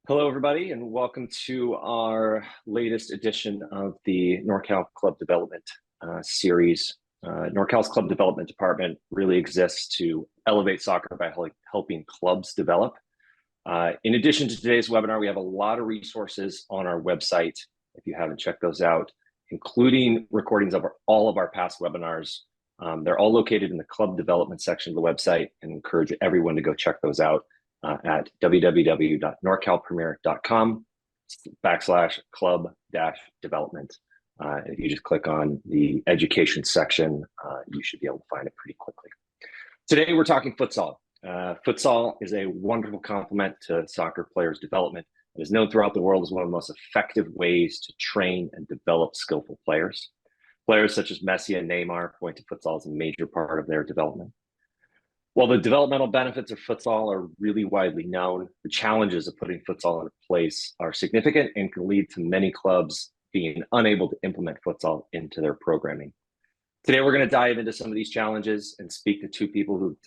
Hello, everybody, and welcome to our latest edition of the NorCal Club Development series. NorCal's Club Development Department really exists to elevate soccer by helping clubs develop. In addition to today's webinar, we have a lot of resources on our website, if you haven't checked those out, including recordings of all of our past webinars. They're all located in the Club Development section of the website, and encourage everyone to go check those out. At www.norcalpremier.com/club-development. If you just click on the education section, you should be able to find it pretty quickly. Today, we're talking futsal. Futsal is a wonderful complement to soccer players' development. It is known throughout the world as one of the most effective ways to train and develop skillful players. Players such as Messi and Neymar point to futsal as a major part of their development. While the developmental benefits of futsal are really widely known, the challenges of putting futsal into place are significant and can lead to many clubs being unable to implement futsal into their programming. Today, we're going to dive into some of these challenges and speak to two people who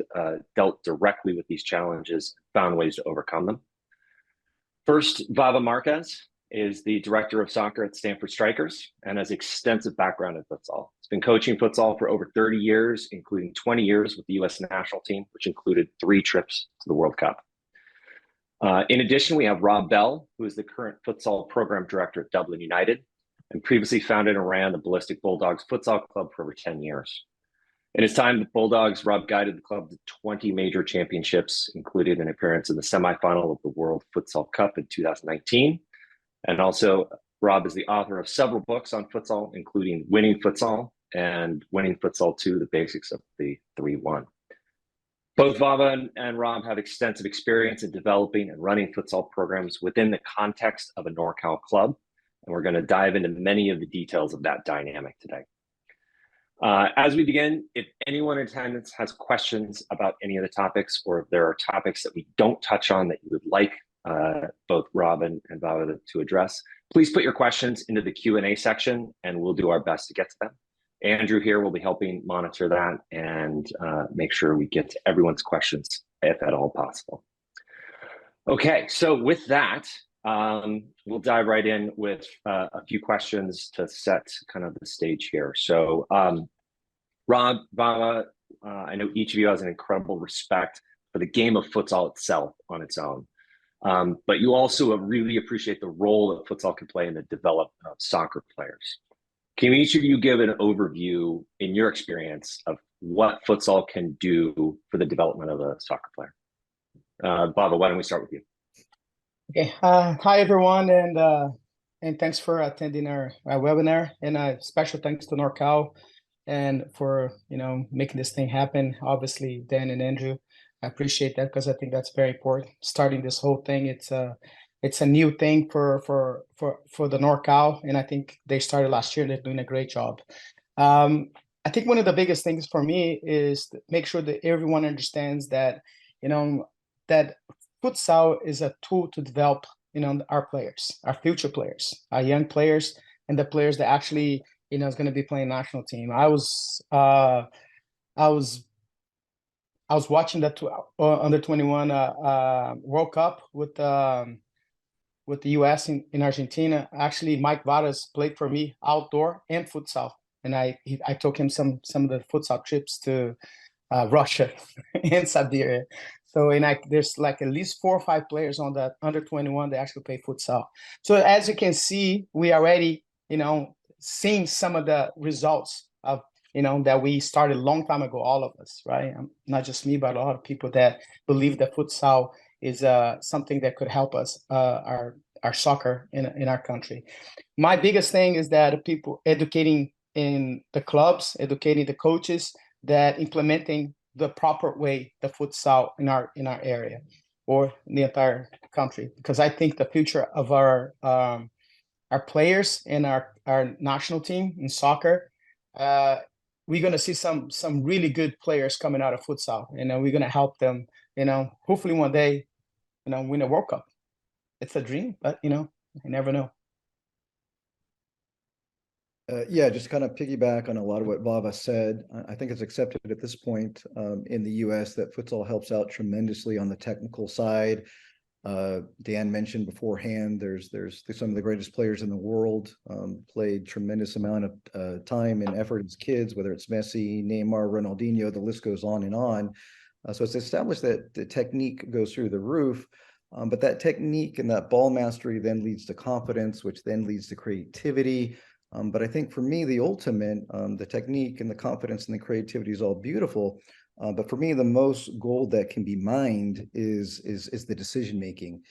dealt directly with these challenges and found ways to overcome them. First, Vava Marques is the director of soccer at Stanford Strikers and has extensive background in futsal. He's been coaching futsal for over 30 years, including 20 years with the U.S. national team, which included 3 trips to the World Cup. In addition, we have Rob Bell, who is the current Futsal Program Director at Dublin United, and previously founded and ran the Ballistic Bulldogs Futsal Club for over 10 years. In his time with Bulldogs, Rob guided the club to 20 major championships, including an appearance in the semifinal of the World Futsal Cup in 2019. And also, Rob is the author of several books on futsal, including Winning Futsal and Winning Futsal II, the basics of the 3-1. Both Vava and Rob have extensive experience in developing and running futsal programs within the context of a NorCal club. And we're going to dive into many of the details of that dynamic today. As we begin, if anyone in attendance has questions about any of the topics, or if there are topics that we don't touch on that you would like both Rob and Vava to address, please put your questions into the Q&A section and we'll do our best to get to them. Andrew here will be helping monitor that and make sure we get to everyone's questions if at all possible. Okay, so with that, we'll dive right in with a few questions to set kind of the stage here. So Rob, Vava, I know each of you has an incredible respect for the game of futsal itself on its own. But you also really appreciate the role that futsal can play in the development of soccer players. Can each of you give an overview in your experience of what futsal can do for the development of a soccer player? Vava, why don't we start with you? Okay. Hi, everyone, and thanks for attending our webinar. And special thanks to NorCal and for making this thing happen. Obviously, Dan and Andrew. I appreciate that because I think that's very important. Starting this whole thing, it's a new thing for the NorCal, and I think they started last year. They're doing a great job. I think one of the biggest things for me is to make sure that everyone understands that that futsal is a tool to develop our players, our future players, our young players, and the players that actually is going to be playing national team. I was watching that under 21 World Cup with the U.S. in Argentina. Actually, Mike Varas played for me outdoor and futsal, and I took him some of the futsal trips to Russia and Siberia. So there's like at least 4 or 5 players on that under 21 that actually play futsal. So as you can see, we already seeing some of the results of that we started a long time ago, all of us, right? Not just me, but a lot of people that believe that futsal is something that could help us, our soccer in our country. My biggest thing is that people educating in the clubs, educating the coaches, that implementing the proper way the futsal in our area or in the entire country, because I think the future of our players and our national team in soccer, we're going to see some really good players coming out of futsal, and we're going to help them, hopefully one day, win a World Cup. It's a dream, but, you never know. Yeah, just kind of piggyback on a lot of what Vava said. I think it's accepted at this point in the U.S. that futsal helps out tremendously on the technical side. Dan mentioned beforehand, there's some of the greatest players in the world, played tremendous amount of time and effort as kids, whether it's Messi, Neymar, Ronaldinho, the list goes on and on. So it's established that the technique goes through the roof, but that technique and that ball mastery then leads to confidence, which then leads to creativity. But I think for me, the ultimate, the technique and the confidence and the creativity is all beautiful. But for me, the most gold that can be mined is the decision making.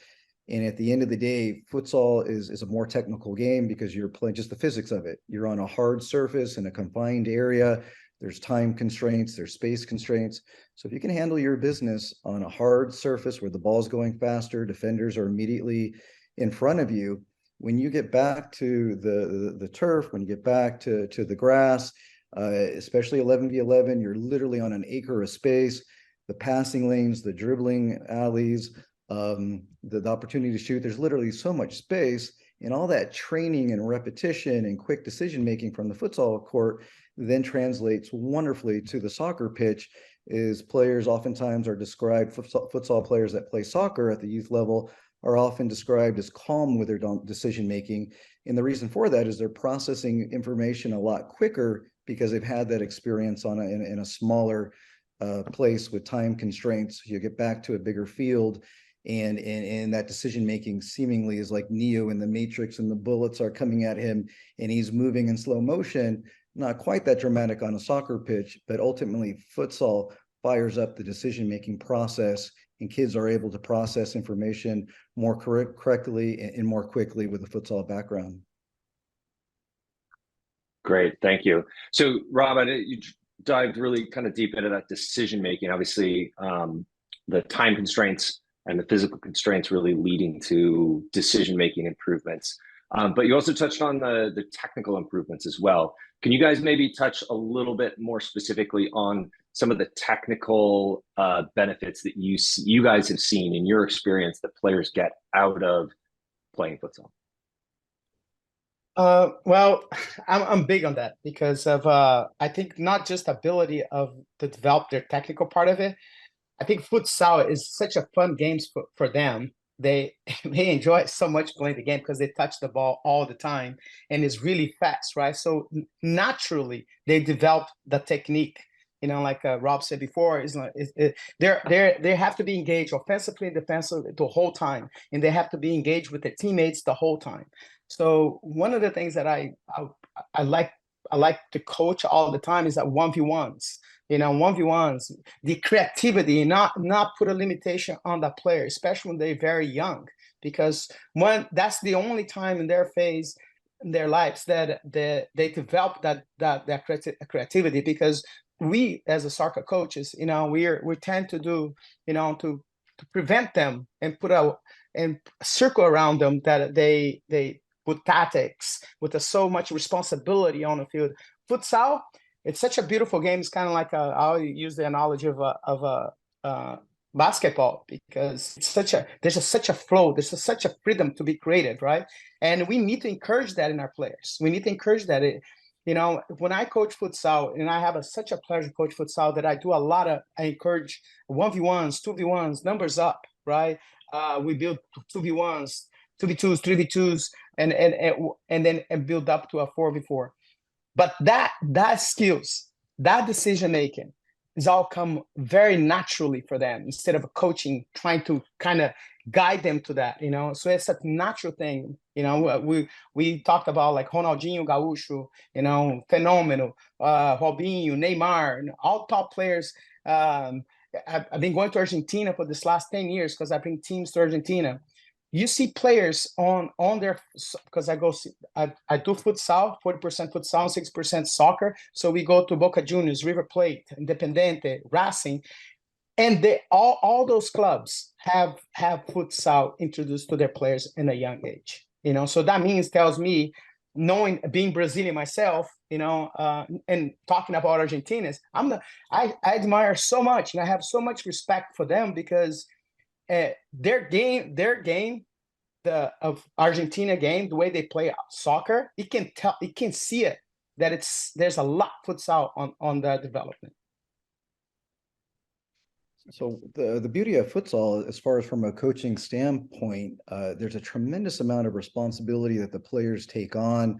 And at the end of the day, futsal is a more technical game because you're playing just the physics of it. You're on a hard surface in a confined area. There's time constraints, there's space constraints. So if you can handle your business on a hard surface where the ball's going faster, defenders are immediately in front of you. When you get back to the turf, when you get back to the grass, especially 11v11, you're literally on an acre of space. The passing lanes, the dribbling alleys, the opportunity to shoot, there's literally so much space, and all that training and repetition and quick decision making from the futsal court then translates wonderfully to the soccer pitch. Is players oftentimes are described, futsal players that play soccer at the youth level are often described as calm with their decision making, and the reason for that is they're processing information a lot quicker because they've had that experience in a smaller place with time constraints. You get back to a bigger field, and that decision making seemingly is like Neo in the Matrix, and the bullets are coming at him and he's moving in slow motion. Not quite that dramatic on a soccer pitch, but ultimately futsal fires up the decision making process, and kids are able to process information more correctly and more quickly with a futsal background. Great, thank you. So, Rob, you dived really kind of deep into that decision making. Obviously, the time constraints and the physical constraints really leading to decision making improvements. But you also touched on the technical improvements as well. Can you guys maybe touch a little bit more specifically on some of the technical benefits that you guys have seen in your experience that players get out of playing futsal? Well, I'm big on that because of I think not just ability to develop their technical part of it. I think futsal is such a fun game for them. They enjoy it so much playing the game because they touch the ball all the time and it's really fast, right? So naturally they develop the technique. You know, like Rob said before, they have to be engaged offensively and defensively the whole time, and they have to be engaged with their teammates the whole time. So one of the things that I like to coach all the time is that 1v1s. You know, 1v1s, the creativity, not put a limitation on the player, especially when they're very young, because that's the only time in their phase in their lives that they develop that creativity. Because we as a soccer coaches, you know, we tend to do, you know, to prevent them and put a circle around them that they with tactics, with so much responsibility on the field. Futsal, it's such a beautiful game. It's kind of like I'll use the analogy of a basketball, because there's such a flow, there's such a freedom to be creative, right? And we need to encourage that in our players. We need to encourage that. You know, when I coach futsal, and I have such a pleasure to coach futsal, that I encourage 1v1s, 2v1s, numbers up, right? We build 2v1s, 2v2s, 3v2s, and then build up to a 4v4. But that skills, that decision making, is all come very naturally for them, instead of a coaching trying to kind of guide them to that, you know. So it's a natural thing, you know. We talked about like Ronaldinho Gaúcho, you know, Fenômeno, Robinho, Neymar, and all top players. I've been going to Argentina for this last 10 years because I bring teams to Argentina. You see players on their, because I do futsal, 40% futsal, 6% soccer. So we go to Boca Juniors, River Plate, Independiente, Racing, and all those clubs have futsal introduced to their players in a young age. You know, so that tells me, knowing, being Brazilian myself, you know, and talking about Argentinians, I admire so much, and I have so much respect for them, because their game, of Argentina game, the way they play soccer, you can see it, that there's a lot futsal on the development. So the beauty of futsal, as far as from a coaching standpoint, there's a tremendous amount of responsibility that the players take on.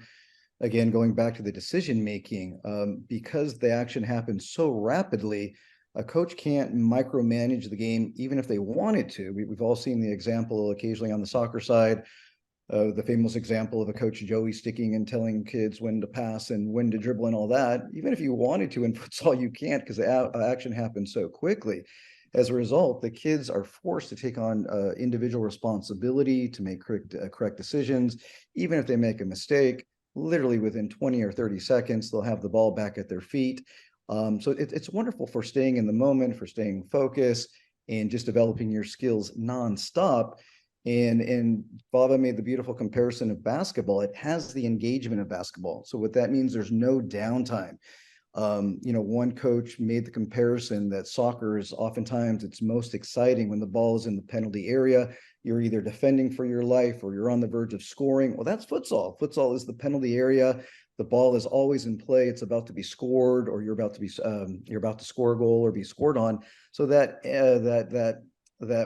Again, going back to the decision making, because the action happens so rapidly, a coach can't micromanage the game, even if they wanted to. We've all seen the example occasionally on the soccer side, the famous example of a coach Joey sticking and telling kids when to pass and when to dribble and all that. Even if you wanted to in futsal, you can't, because the action happens so quickly. As a result, the kids are forced to take on individual responsibility to make correct decisions. Even if they make a mistake, literally within 20 or 30 seconds, they'll have the ball back at their feet. So it's wonderful for staying in the moment, for staying focused, and just developing your skills nonstop. And Vava made the beautiful comparison of basketball. It has the engagement of basketball. So what that means, there's no downtime. One coach made the comparison that soccer is oftentimes it's most exciting when the ball is in the penalty area. You're either defending for your life or you're on the verge of scoring. Well, that's futsal. Futsal is the penalty area. The ball is always in play. It's about to be scored, or you're about to score a goal or be scored on. So that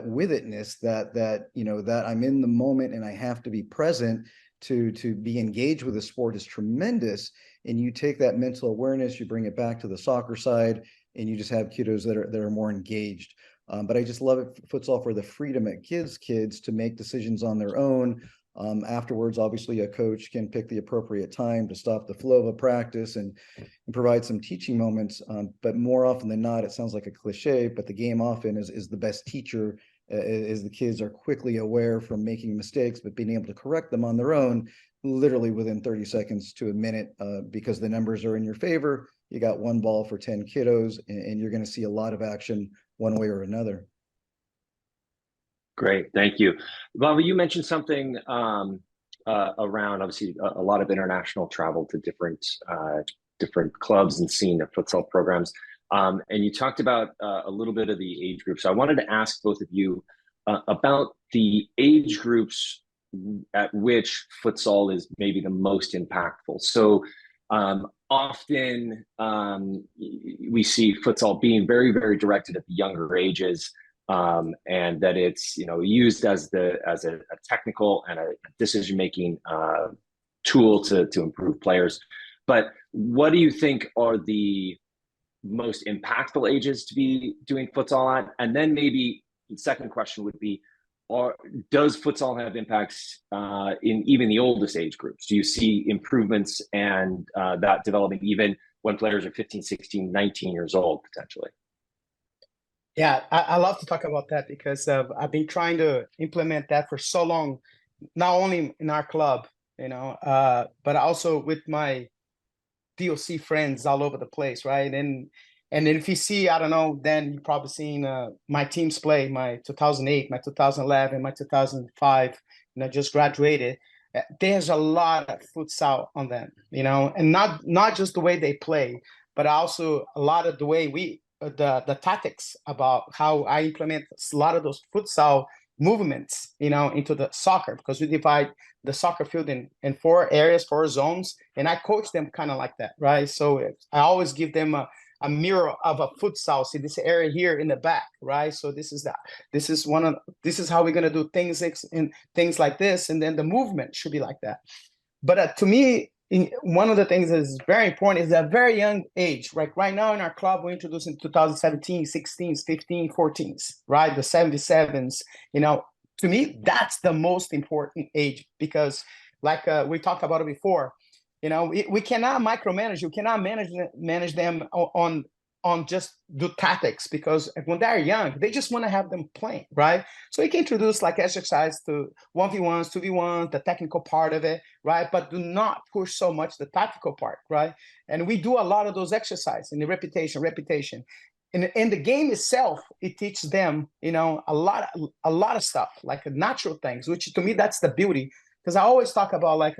with itness, that I'm in the moment and I have to be present to be engaged with the sport is tremendous. And you take that mental awareness, you bring it back to the soccer side, and you just have kiddos that are more engaged. But I just love it, futsal, for the freedom it gives kids to make decisions on their own. Afterwards, obviously, a coach can pick the appropriate time to stop the flow of a practice and provide some teaching moments. But more often than not, it sounds like a cliche, but the game often is the best teacher, as the kids are quickly aware from making mistakes, but being able to correct them on their own, literally within 30 seconds to a minute, because the numbers are in your favor. You got one ball for 10 kiddos, and you're going to see a lot of action one way or another. Great, thank you. Vava, you mentioned something around, obviously, a lot of international travel to different clubs and seeing of futsal programs. And you talked about a little bit of the age group. So I wanted to ask both of you about the age groups at which futsal is maybe the most impactful. So often we see futsal being very, very directed at the younger ages. And that it's used as a technical and a decision-making tool to improve players. But what do you think are the most impactful ages to be doing futsal at? And then maybe the second question would be, does futsal have impacts in even the oldest age groups? Do you see improvements and that developing even when players are 15, 16, 19 years old, potentially? Yeah, I love to talk about that because I've been trying to implement that for so long, not only in our club, but also with my DOC friends all over the place, right? And then if you see, I don't know, then you've probably seen my teams play, my 2008, my 2011, my 2005, just graduated. There's a lot of futsal on them, and not just the way they play, but also a lot of the way the tactics about how I implement a lot of those futsal movements, into the soccer, because we divide the soccer field in 4 areas, 4 zones, and I coach them kind of like that, right? So I always give them a mirror of a futsal. See this area here in the back, right? So this is how we're gonna do things in things like this, and then the movement should be like that. But to me, one of the things that is very important is a very young age. Right now in our club, we're introducing 2017, 16s, 15, 14s, right? The 77s, to me, that's the most important age because like we talked about it before, we cannot micromanage. You cannot manage them on just do tactics, because when they're young, they just want to have them playing, right? So you can introduce like exercise to 1v1s, 2v1s, the technical part of it, right? But do not push so much the tactical part, right? And we do a lot of those exercises in the repetition. In the game itself, it teaches them, a lot of stuff, like natural things, which to me, that's the beauty. Because I always talk about like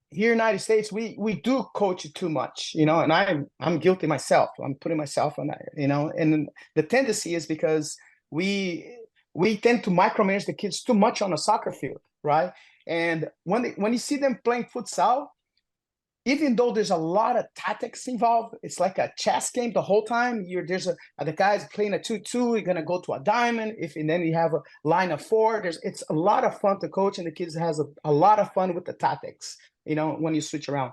here in the United States, we do coach it too much, and I'm guilty myself. I'm putting myself on that, and the tendency is because we tend to micromanage the kids too much on a soccer field, right? And when you see them playing futsal, even though there's a lot of tactics involved, it's like a chess game the whole time. The guy's playing a 2-2, you're gonna go to a diamond, and then you have a line of 4. It's a lot of fun to coach, and the kids has a lot of fun with the tactics, when you switch around.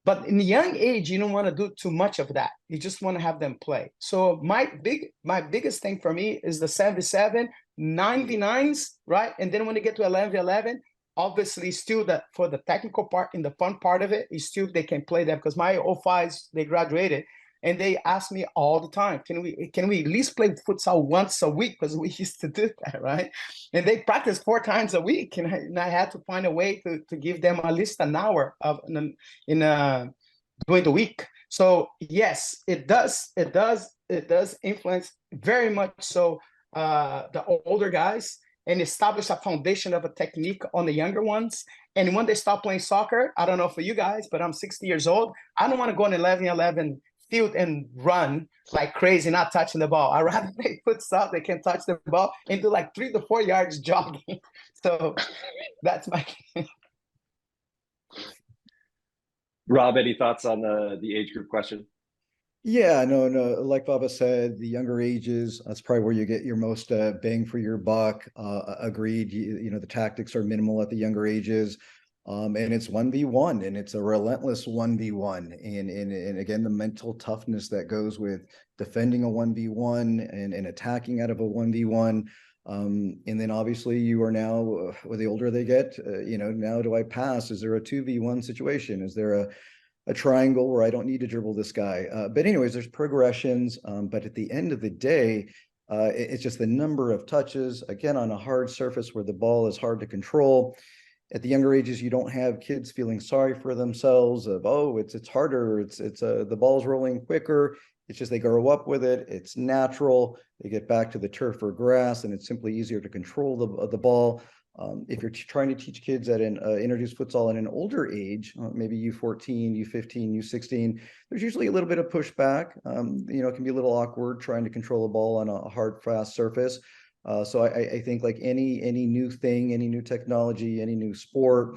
But in the young age, you don't want to do too much of that. You just want to have them play. So my biggest thing for me is the 7v7, 9v9s, right? And then when they get to 11v11, obviously still for the technical part and the fun part of it is still they can play that, because my 05s, they graduated and they ask me all the time, can we at least play futsal once a week? Because we used to do that, right? And they practice 4 times a week, and I had to find a way to give them at least an hour during the week. So yes, it does influence very much so the older guys, and establish a foundation of a technique on the younger ones. And when they stop playing soccer, I don't know for you guys, but I'm 60 years old. I don't want to go on 11-11 field and run like crazy, not touching the ball. I'd rather play futsal, they can touch the ball and do like 3 to 4 yards jogging. So that's my Rob, any thoughts on the age group question? Yeah, no. Like Vava said, the younger ages, that's probably where you get your most bang for your buck. Agreed. The tactics are minimal at the younger ages. And it's 1v1, and it's a relentless 1v1. And again, the mental toughness that goes with defending a 1v1 and attacking out of a 1v1. And then obviously you are now, with the older they get, now do I pass? Is there a 2v1 situation? Is there a triangle where I don't need to dribble this guy? But anyways, there's progressions. But at the end of the day, it's just the number of touches, again, on a hard surface where the ball is hard to control. At the younger ages, you don't have kids feeling sorry for themselves of, oh, it's harder, the ball's rolling quicker. It's just they grow up with it. It's natural. They get back to the turf or grass, and it's simply easier to control the ball. If you're trying to teach kids introduce futsal at an older age, maybe U14, U15, U16, there's usually a little bit of pushback. It can be a little awkward trying to control a ball on a hard, fast surface. So I think like any new thing, any new technology, any new sport,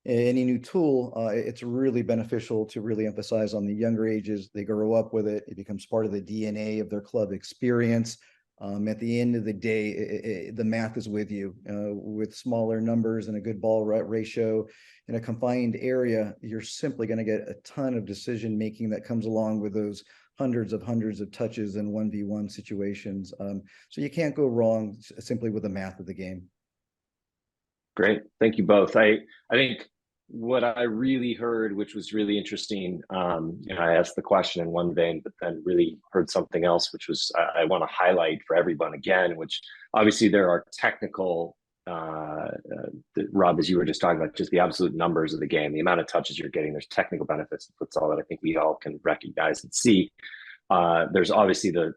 any new tool, it's really beneficial to really emphasize on the younger ages. They grow up with it. It becomes part of the DNA of their club experience. At the end of the day, the math is with you. With smaller numbers and a good ball ratio in a confined area, you're simply going to get a ton of decision making that comes along with those hundreds of touches in 1v1 situations. So you can't go wrong simply with the math of the game. Great. Thank you both. I think what I really heard, which was really interesting, I asked the question in one vein, but then really heard something else, which was I want to highlight for everyone again, which obviously there are technical, Rob, as you were just talking about, just the absolute numbers of the game, the amount of touches you're getting, there's technical benefits to futsal that I think we all can recognize and see. There's obviously the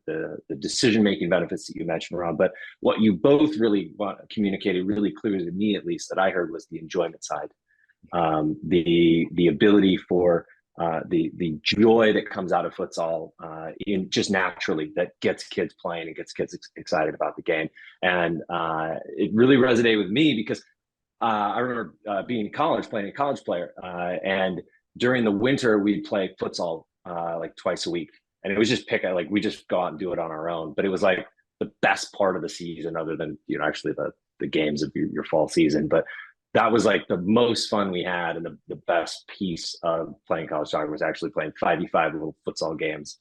decision-making benefits that you mentioned, Rob, but what you both really communicated really clearly to me, at least, that I heard was the enjoyment side. The ability for the joy that comes out of futsal in just naturally that gets kids playing and gets kids excited about the game. And it really resonated with me because I remember being in college, playing a college player, and during the winter we'd play futsal like twice a week, and it was just we just go out and do it on our own. But it was like the best part of the season, other than actually the games of your fall season. But that was like the most fun we had, and the best piece of playing college soccer was actually playing 5v5 little futsal games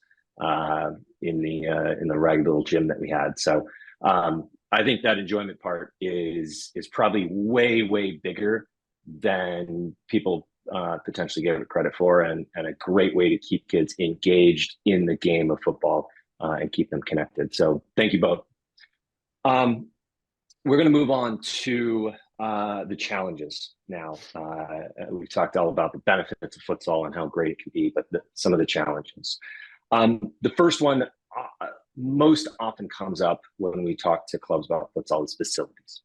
in the ragged little gym that we had. So I think that enjoyment part is probably way bigger than people potentially give it credit for, and a great way to keep kids engaged in the game of football and keep them connected. So thank you both. We're going to move on to the challenges now. We've talked all about the benefits of futsal and how great it can be, but some of the challenges. The first one most often comes up when we talk to clubs about futsal is facilities.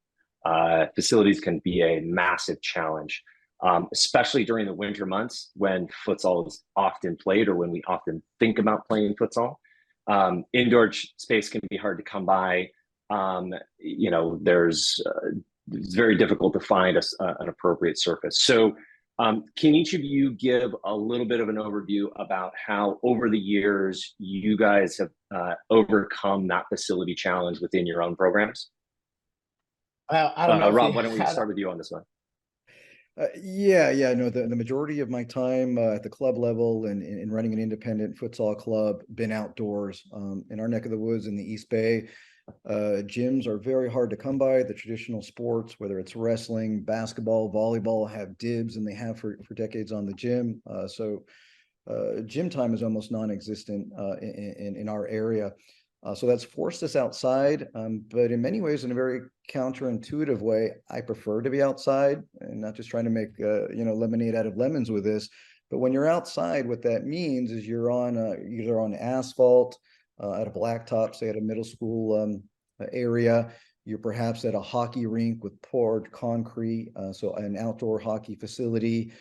Facilities can be a massive challenge, especially during the winter months when futsal is often played, or when we often think about playing futsal. Indoor space can be hard to come by. It's very difficult to find an appropriate surface. So Can each of you give a little bit of an overview about how over the years you guys have overcome that facility challenge within your own programs? I don't know if Rob, you why don't we had start with you on this one? Yeah, no, the majority of my time at the club level and in running an independent futsal club been outdoors. In our neck of the woods in the East Bay, gyms are very hard to come by. The traditional sports, whether it's wrestling, basketball, volleyball, have dibs, and they have for decades on the gym. So gym time is almost non-existent in our area. So that's forced us outside, but in many ways, in a very counterintuitive way, I prefer to be outside and not just trying to make lemonade out of lemons with this. But when you're outside, what that means is you're on either on asphalt, at a blacktop, say at a middle school area. You're perhaps at a hockey rink with poured concrete, so an outdoor hockey facility.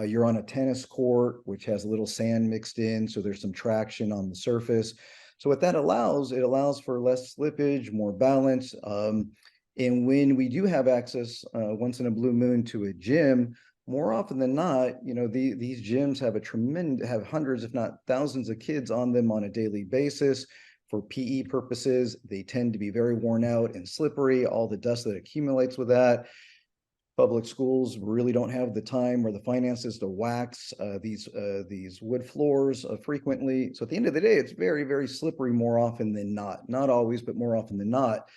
You're on a tennis court, which has a little sand mixed in, so there's some traction on the surface. So what that allows, it allows for less slippage, more balance. And when we do have access once in a blue moon to a gym, more often than not, these gyms have hundreds, if not thousands of kids on them on a daily basis. For PE purposes, they tend to be very worn out and slippery, all the dust that accumulates with that. Public schools really don't have the time or the finances to wax these wood floors frequently. So at the end of the day, it's very, very slippery more often than not. Not always, but more often than not.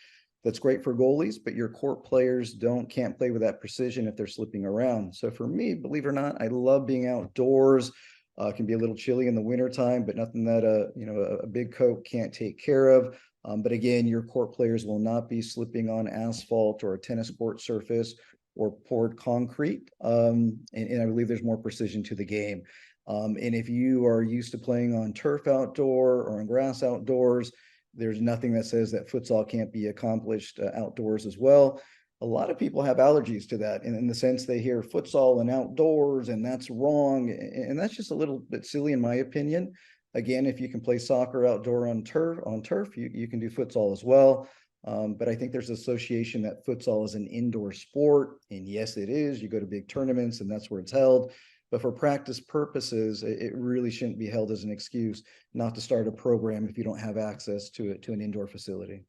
That's great for goalies, but your court players can't play with that precision if they're slipping around. So for me, believe it or not, I love being outdoors. It can be a little chilly in the wintertime, but nothing that a big coat can't take care of. But again, your court players will not be slipping on asphalt or a tennis court surface or poured concrete. And I believe there's more precision to the game. And if you are used to playing on turf outdoor or on grass outdoors, there's nothing that says that futsal can't be accomplished outdoors as well. A lot of people have allergies to that in the sense they hear futsal and outdoors, and that's wrong. And that's just a little bit silly, in my opinion. Again, if you can play soccer outdoor on turf, you can do futsal as well. But I think there's an association that futsal is an indoor sport. And yes, it is. You go to big tournaments and that's where it's held. But for practice purposes, it really shouldn't be held as an excuse not to start a program if you don't have access to an indoor facility.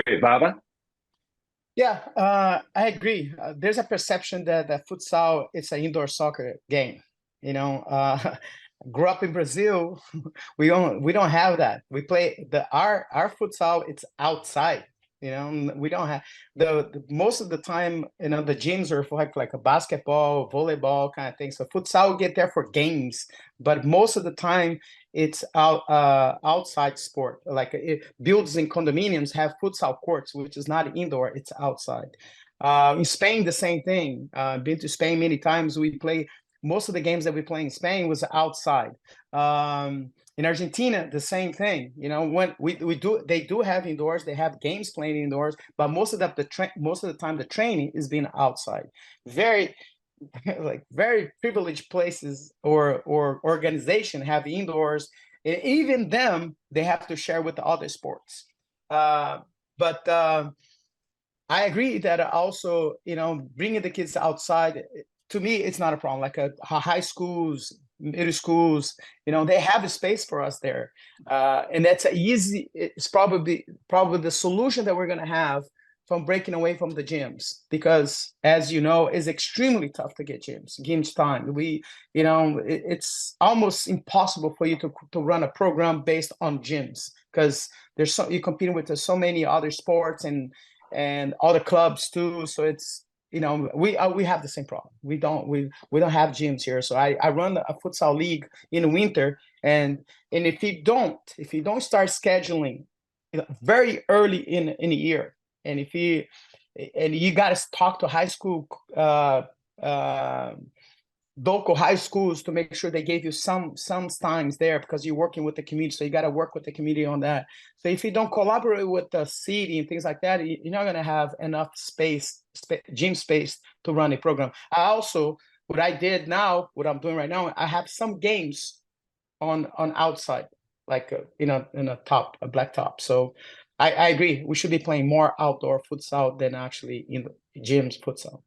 Great, Vava? Yeah, I agree. There's a perception that futsal is an indoor soccer game. Grew up in Brazil, we don't have that. We play our futsal. It's outside. We don't have the most of the time. The gyms are for like a basketball, volleyball kind of thing. So futsal get there for games, but most of the time it's outside sport. Like buildings and condominiums have futsal courts, which is not indoor; it's outside. In Spain, the same thing. Been to Spain many times. We play. Most of the games that we play in Spain was outside. In Argentina, the same thing. When they do have indoors. They have games playing indoors, but most of the time the training is being outside. Very very privileged places or organization have indoors, and even them they have to share with the other sports. But I agree that also bringing the kids outside, to me it's not a problem. Like high schools, middle schools, they have a space for us there, and that's it's probably the solution that we're going to have from breaking away from the gyms, because as you know, it's extremely tough to get gyms time. It's almost impossible for you to run a program based on gyms, because you're competing with so many other sports and other clubs too. So it's we have the same problem. We don't have gyms here. So I run a futsal league in the winter, and if you don't start scheduling very early in the year, and you got to talk to high school local high schools to make sure they gave you some times there, because you're working with the community. So you got to work with the community on that. So if you don't collaborate with the city and things like that, you're not going to have enough gym space to run a program. What I'm doing right now, I have some games on outside, like in a black top. So I agree. We should be playing more outdoor futsal than actually in the gyms futsal.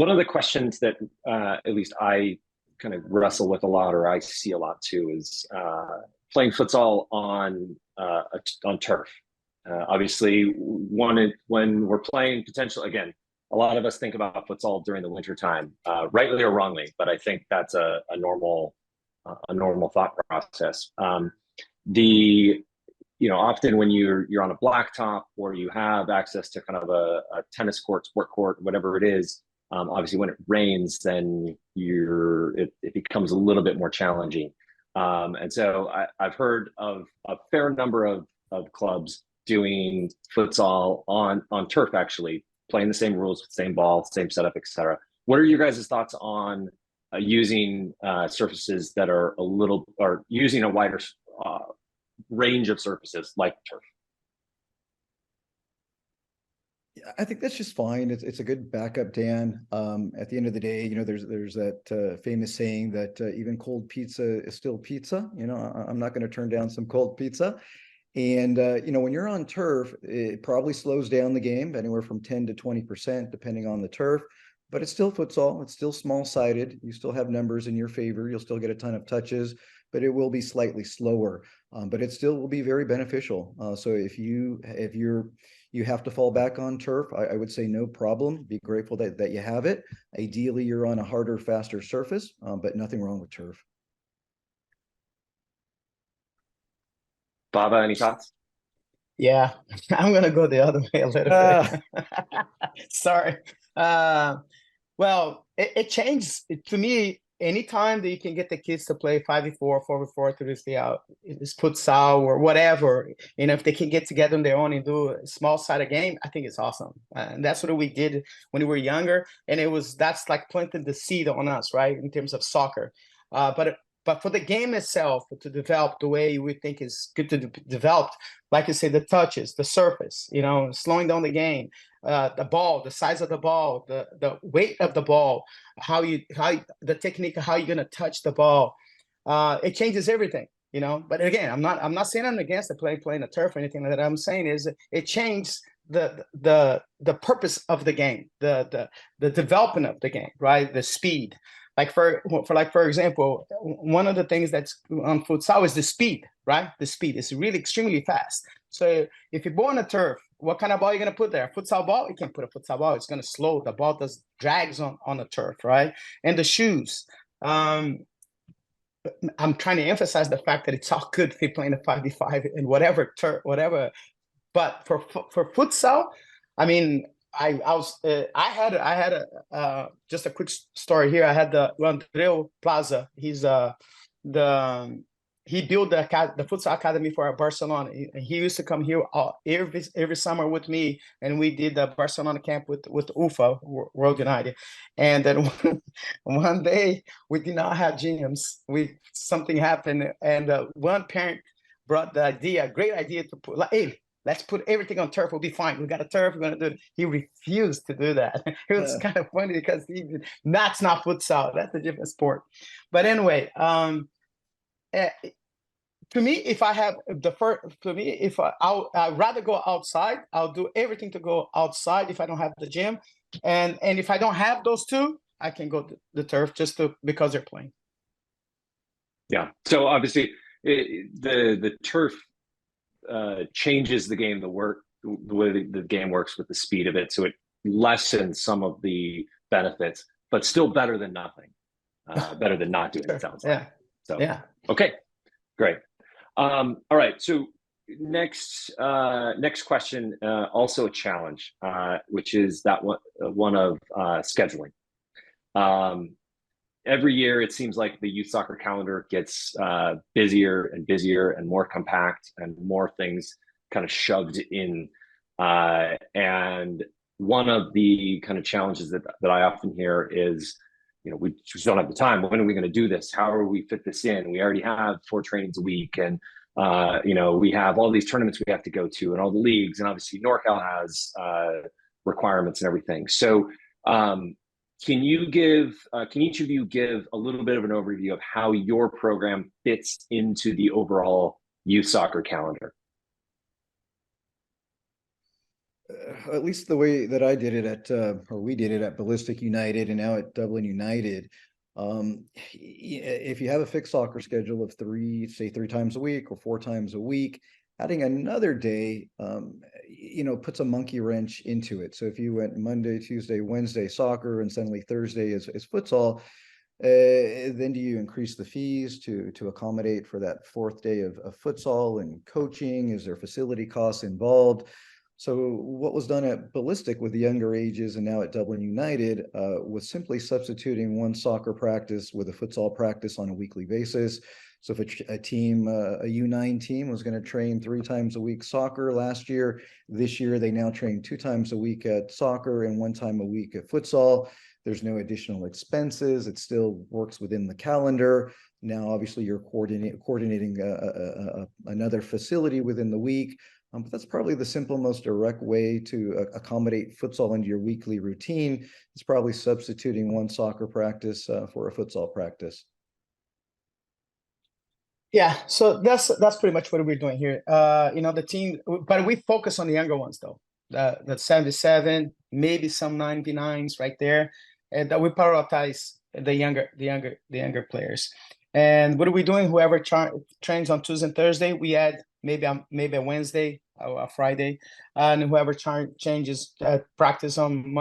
One of the questions that at least I kind of wrestle with a lot, or I see a lot too, is playing futsal on turf. Obviously, when we're playing potential, again, a lot of us think about futsal during the winter time, rightly or wrongly, but I think that's a normal thought process. Often when you're on a blacktop or you have access to kind of a tennis court, sport court, whatever it is, obviously when it rains, then it becomes a little bit more challenging. And so I've heard of a fair number of clubs doing futsal on turf, actually playing the same rules, same ball, same setup, etc. What are your guys' thoughts on using surfaces that are using a wider range of surfaces like turf? I think that's just fine. It's a good backup, Dan. At the end of the day, there's that famous saying that even cold pizza is still pizza. I'm not going to turn down some cold pizza. And when you're on turf, it probably slows down the game anywhere from 10 to 20%, depending on the turf. But it's still futsal. It's still small-sided. You still have numbers in your favor. You'll still get a ton of touches, but it will be slightly slower. But it still will be very beneficial. So if you have to fall back on turf, I would say no problem. Be grateful that you have it. Ideally, you're on a harder, faster surface, but nothing wrong with turf. Vava, any thoughts? Yeah, I'm gonna go the other way a little bit. Sorry. Well, it changed to me. Anytime that you can get the kids to play 5v4, 4v4, 3v3 out, it's futsal or whatever, if they can get together on their own and do a small-sided game, I think it's awesome. And that's what we did when we were younger. And that's like planting the seed on us, right, in terms of soccer. But for the game itself to develop the way we think is good to develop, like you say, the touches, the surface, slowing down the game, the ball, the size of the ball, the weight of the ball, the technique of how you're gonna touch the ball, it changes everything. But again, I'm not saying I'm against the playing the turf or anything like that. I'm saying is it changed the purpose of the game, the development of the game, right? The speed. Like for example, one of the things that's on futsal is the speed, right? The speed is really extremely fast. So if you go on a turf, what kind of ball are you going to put there? Futsal ball? You can't put a futsal ball. It's going to slow. The ball drags on the turf, right? And the shoes. I'm trying to emphasize the fact that it's all good if you're playing a 5v5 and whatever turf, whatever. But for futsal, I mean, I had just a quick story here. I had the Andreu Plaza. He's he built the futsal academy for Barcelona. He used to come here every summer with me, and we did the Barcelona camp with UFA, World United. And then one day we did not have gyms. Something happened, and one parent brought the great idea to put hey, let's put everything on turf. We'll be fine. We got a turf. We're going to do it. He refused to do that. It was kind of funny because that's not futsal. That's a different sport. But anyway, to me, if I have I'd rather go outside. I'll do everything to go outside if I don't have the gym. And if I don't have those two, I can go to the turf because they're playing. Yeah. So obviously the turf changes the game, the way the game works with the speed of it, so it lessens some of the benefits, but still better than nothing. Better than not doing it, sounds like. Yeah. So yeah. Okay, great. All right. So next question, also a challenge, which is that one of scheduling. Every year, it seems like the youth soccer calendar gets busier and busier and more compact and more things kind of shoved in. And one of the kind of challenges that I often hear is, we just don't have the time. When are we going to do this? How are we fit this in? We already have 4 trainings a week, and we have all these tournaments we have to go to, and all the leagues, and obviously NorCal has requirements and everything. So can each of you give a little bit of an overview of how your program fits into the overall youth soccer calendar? At least the way that I did it at, or we did it at Ballistic United and now at Dublin United. If you have a fixed soccer schedule of three times a week or 4 times a week, adding another day, puts a monkey wrench into it. So if you went Monday, Tuesday, Wednesday soccer, and suddenly Thursday is futsal, then do you increase the fees to accommodate for that fourth day of futsal and coaching? Is there facility costs involved? So what was done at Ballistic with the younger ages and now at Dublin United was simply substituting one soccer practice with a futsal practice on a weekly basis. So if a team, a U9 team was going to train 3 times a week soccer last year, this year they now train 2 times a week at soccer and 1 time a week at futsal. There's no additional expenses. It still works within the calendar. Now, obviously, you're coordinating another facility within the week. But that's probably the simple, most direct way to accommodate futsal into your weekly routine. It's probably substituting one soccer practice for a futsal practice. Yeah, so that's pretty much what we're doing here. The team, but we focus on the younger ones though. The 77, maybe some 99s right there, and that we prioritize the younger players. And what are we doing? Whoever trains on Tuesday and Thursday, we add maybe a Wednesday or a Friday, and whoever changes practice on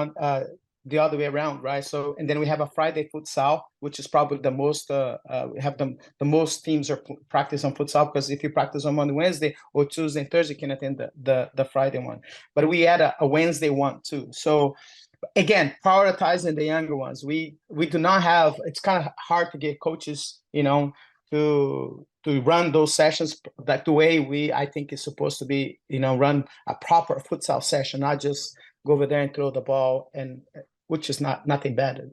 the other way around, right? So, and then we have a Friday futsal, which is probably the most. We have the most teams are practice on futsal, because if you practice on Monday, Wednesday, or Tuesday and Thursday, you can attend the Friday one. But we add a Wednesday one too. So again, prioritizing the younger ones. We do not have. It's kind of hard to get coaches, to run those sessions that the way I think is supposed to be, run a proper futsal session, not just go over there and throw the ball, and which is nothing bad,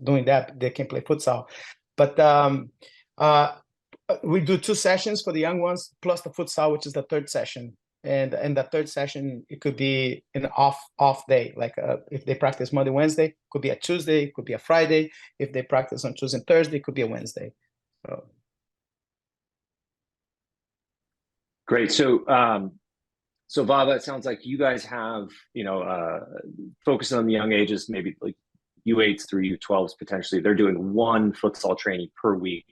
doing that. They can play futsal, but we do 2 sessions for the young ones plus the futsal, which is the 3rd session. And the 3rd session, it could be an off day, like if they practice Monday, Wednesday, could be a Tuesday, could be a Friday. If they practice on Tuesday and Thursday, it could be a Wednesday. So. Great. So Vava, it sounds like you guys have, focusing on the young ages, maybe like U8s through U12s potentially. They're doing 1 futsal training per week.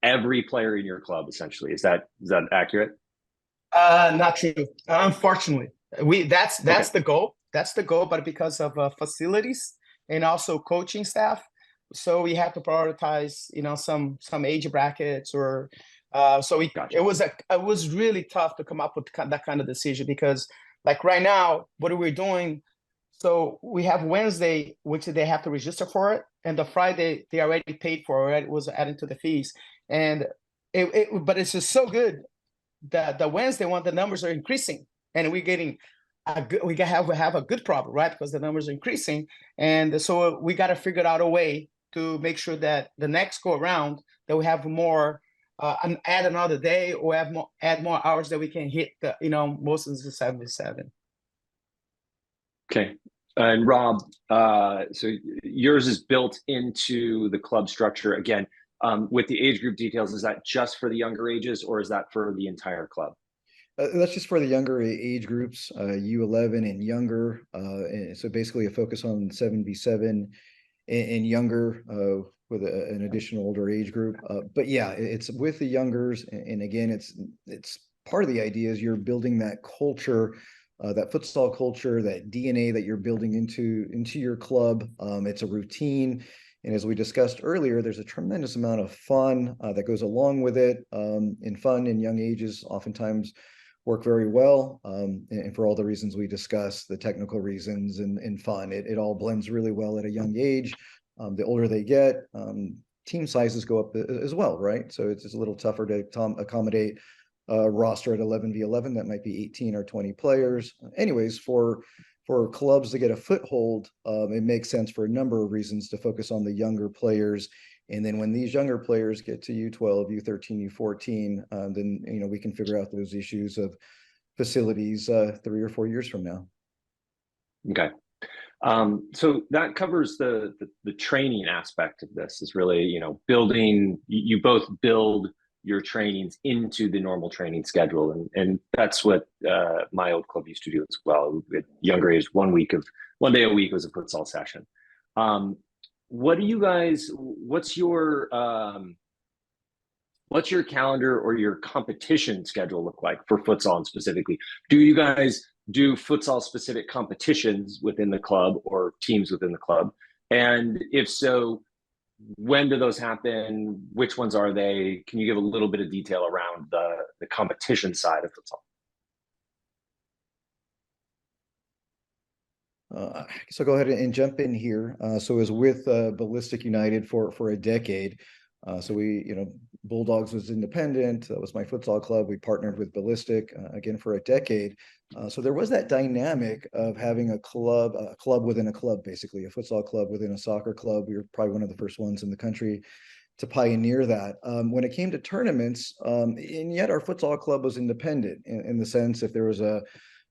Every player in your club, essentially. Is that accurate? Not true. Unfortunately, that's Okay. the goal. That's the goal, but because of facilities and also coaching staff, so we have to prioritize, some age brackets or. So Gotcha. it was really tough to come up with that kind of decision, because like right now, what are we doing? So we have Wednesday, which they have to register for it, and the Friday they already paid for it. It was added to the fees, and but it's just so good. The Wednesday one, the numbers are increasing, and we're getting we have a good problem, right? Because the numbers are increasing, and so we got to figure out a way to make sure that the next go around that we have more, and add another day, or add more hours that we can hit the most of the 77. Okay. And Rob, so yours is built into the club structure again. With the age group details, is that just for the younger ages, or is that for the entire club? That's just for the younger age groups, U11 and younger. And so basically a focus on 7v7 and younger, with an additional older age group. But yeah, it's with the youngers. And again, it's part of the idea is you're building that culture, that futsal culture, that DNA that you're building into your club. It's a routine. And as we discussed earlier, there's a tremendous amount of fun that goes along with it. And fun in young ages oftentimes work very well. And for all the reasons we discussed, the technical reasons and fun, it all blends really well at a young age. The older they get, team sizes go up as well, right? So it's a little tougher to accommodate a roster at 11v11 that might be 18 or 20 players. Anyways, for clubs to get a foothold, it makes sense for a number of reasons to focus on the younger players. And then when these younger players get to U12, U13, U14, then we can figure out those issues of facilities 3 or 4 years from now. Okay. So that covers the training aspect of this. Is really building. You both build your trainings into the normal training schedule. And that's what my old club used to do as well. At younger age, 1 day a week was a futsal session. What do you guys, what's your calendar or your competition schedule look like for futsal and specifically? Do you guys do futsal specific competitions within the club or teams within the club? And if so, when do those happen? Which ones are they? Can you give a little bit of detail around the competition side of futsal? So go ahead and jump in here. So I was with Ballistic United for a decade. So Bulldogs was independent. That was my futsal club. We partnered with Ballistic again for a decade. So there was that dynamic of having a club within a club, basically a futsal club within a soccer club. We were probably one of the first ones in the country to pioneer that. When it came to tournaments, and yet our futsal club was independent in the sense if there was a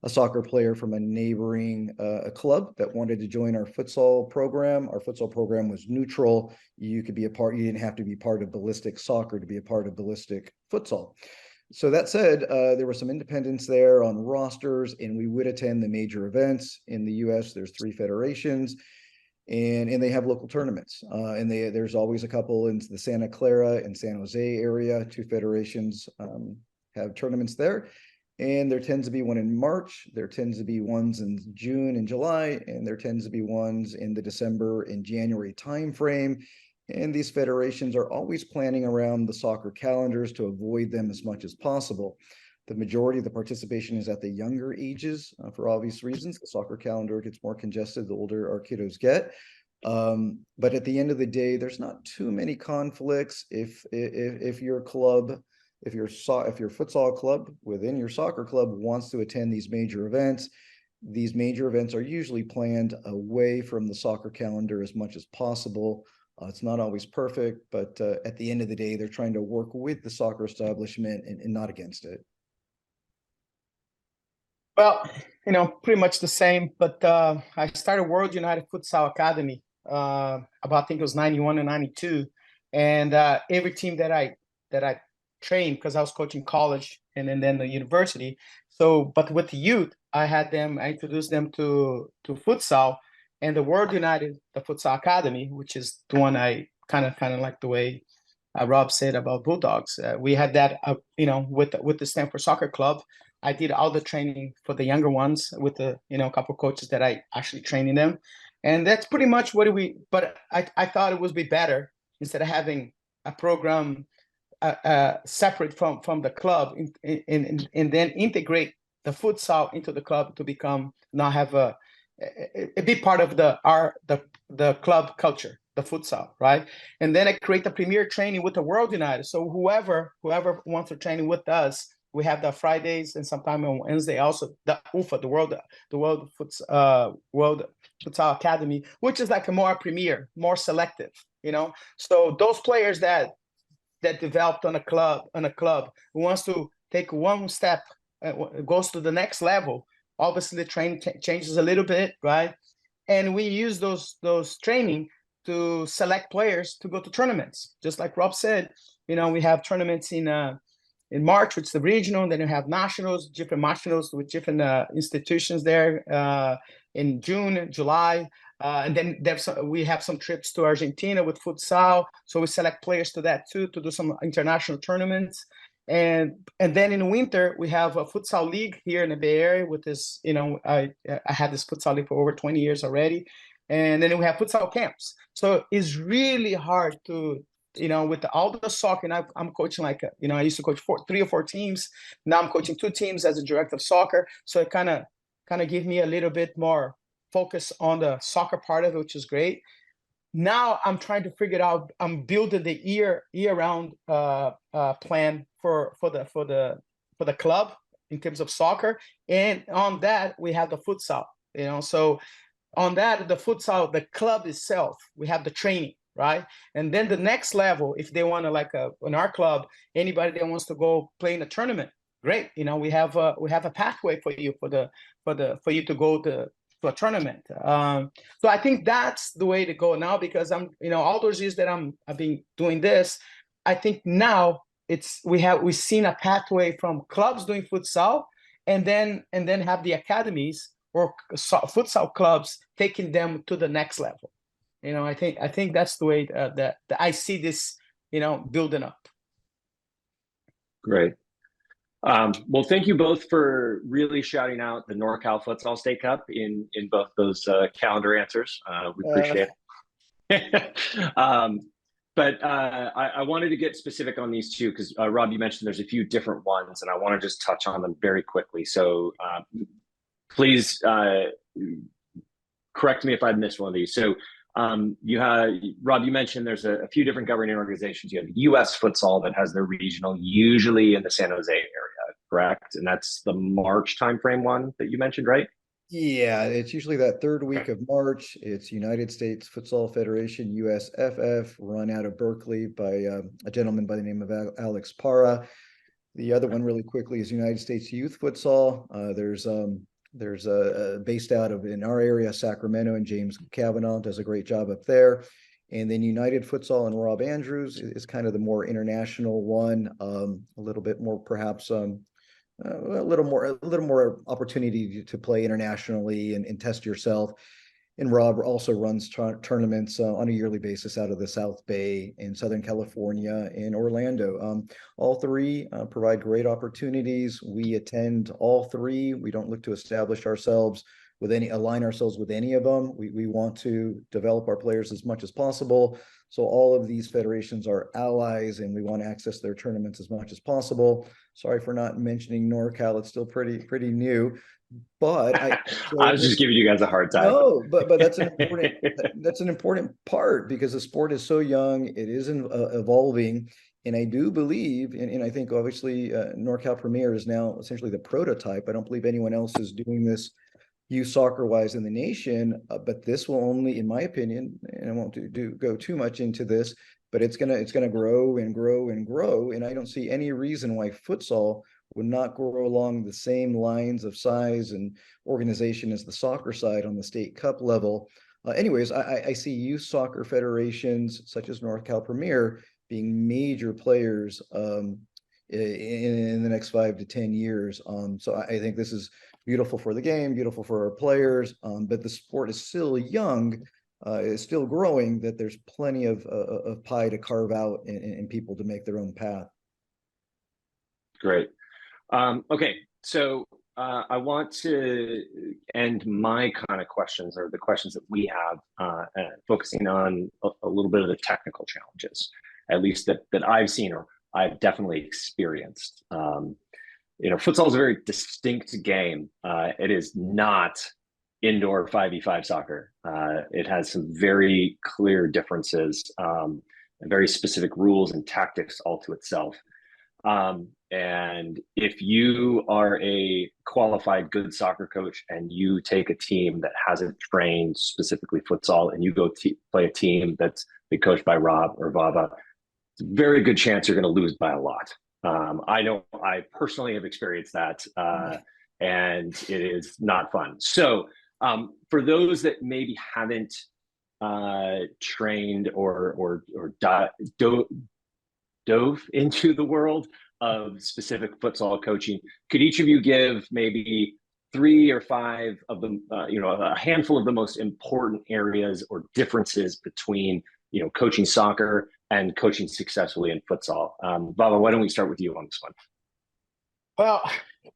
soccer player from a neighboring club that wanted to join our futsal program. Our futsal program was neutral. You could be a part, you didn't have to be part of Ballistic Soccer to be a part of Ballistic Futsal. So that said, there was some independence there on rosters, and we would attend the major events. In the US, there's 3 federations, and they have local tournaments. And there's always a couple in the Santa Clara and San Jose area. 2 federations have tournaments there. And there tends to be one in March, there tends to be ones in June and July, and there tends to be ones in the December and January timeframe. And these federations are always planning around the soccer calendars to avoid them as much as possible. The majority of the participation is at the younger ages for obvious reasons. The soccer calendar gets more congested the older our kiddos get. But at the end of the day, there's not too many conflicts if your club, if your futsal club within your soccer club wants to attend these major events are usually planned away from the soccer calendar as much as possible. It's not always perfect, but at the end of the day, they're trying to work with the soccer establishment and not against it. Well, pretty much the same, but I started World United Futsal Academy about, I think it was 91 and 92. And every team that I trained, because I was coaching college and then the university. So, but with the youth, I introduced them to futsal, and the World United, the Futsal Academy, which is the one I kind of like the way Rob said about Bulldogs. We had that, with the Stanford Soccer Club. I did all the training for the younger ones with the, a couple of coaches that I actually training them. And that's pretty much but I thought it would be better instead of having a program separate from the club and then integrate the futsal into the club to become, now have a big part of the club culture, the futsal, right? And then I create the premier training with the World United. So whoever wants to train with us, we have the Fridays and sometime on Wednesday also the UFA, the World Futsal Academy, which is like a more premier, more selective, So those players that developed on a club who wants to take one step, goes to the next level. Obviously, the training changes a little bit, right? And we use those training to select players to go to tournaments. Just like Rob said, we have tournaments in March, which is the regional, and then you have nationals, different nationals with different institutions there in June, July. And then we have some trips to Argentina with futsal. So we select players to that too, to do some international tournaments. And then in the winter, we have a futsal league here in the Bay Area with this, I had this futsal league for over 20 years already. And then we have futsal camps. So it's really hard to, with all the soccer, and I'm coaching I used to coach 3 or 4 teams. Now I'm coaching 2 teams as a director of soccer. So it kind of give me a little bit more focus on the soccer part of it, which is great. Now I'm trying to figure it out. I'm building the year-round plan for the club in terms of soccer, and on that we have the futsal. So on that, the futsal, the club itself, we have the training, right? And then the next level, if they want to in our club, anybody that wants to go play in a tournament, great. We have a pathway for you for you to go to a tournament. So I think that's the way to go now, because I'm, all those years that I've been doing this, I think now we've seen a pathway from clubs doing futsal, and then have the academies or futsal clubs taking them to the next level. I think that's the way that I see this, building up. Great. Well, thank you both for really shouting out the NorCal Futsal State Cup in both those calendar answers. We appreciate it. But I wanted to get specific on these two because Rob, you mentioned there's a few different ones, and I want to just touch on them very quickly. So please correct me if I missed one of these. So Rob, you mentioned there's a few different governing organizations. You have US Futsal that has their regional, usually in the San Jose area, correct? And that's the March timeframe one that you mentioned, right? Yeah, it's usually that third week of March. It's United States Futsal Federation, USFF, run out of Berkeley by a gentleman by the name of Alex Parra. The other one really quickly is United States Youth Futsal. There's based out of in our area, Sacramento, and James Kavanaugh does a great job up there. And then United Futsal and Rob Andrews is kind of the more international one, a little bit more perhaps a little more opportunity to play internationally and test yourself. And Rob also runs tournaments on a yearly basis out of the South Bay in Southern California and Orlando. All three provide great opportunities. We attend all three. We don't look to establish ourselves align ourselves with any of them. We want to develop our players as much as possible. So all of these federations are allies, and we want to access their tournaments as much as possible. Sorry for not mentioning NorCal. It's still pretty new, but I was just giving you guys a hard time. No, but that's an important part because the sport is so young. It is evolving. And I do believe, and I think obviously NorCal Premier is now essentially the prototype. I don't believe anyone else is doing this youth soccer wise in the nation, but this will only, in my opinion, and I won't go too much into this, but it's gonna grow and grow and grow. And I don't see any reason why futsal would not grow along the same lines of size and organization as the soccer side on the state cup level. Anyways, I see youth soccer federations such as NorCal Premier being major players in the next 5 to 10 years. So I think this is beautiful for the game, beautiful for our players, but the sport is still young, is still growing, that there's plenty of pie to carve out and people to make their own path. Great. Okay, so I want to end my kind of questions, or the questions that we have, focusing on a little bit of the technical challenges, at least that I've seen or I've definitely experienced. Futsal is a very distinct game. It is not indoor 5v5 soccer. It has some very clear differences, and very specific rules and tactics all to itself. And if you are a qualified good soccer coach and you take a team that hasn't trained specifically futsal and you go play a team that's been coached by Rob or Vava, it's a very good chance you're going to lose by a lot. I know I personally have experienced that, and it is not fun. So for those that maybe haven't trained or dove into the world of specific futsal coaching, could each of you give maybe 3 or 5 of them, a handful of the most important areas or differences between, coaching soccer and coaching successfully in futsal? Vava, why don't we start with you on this one? Well,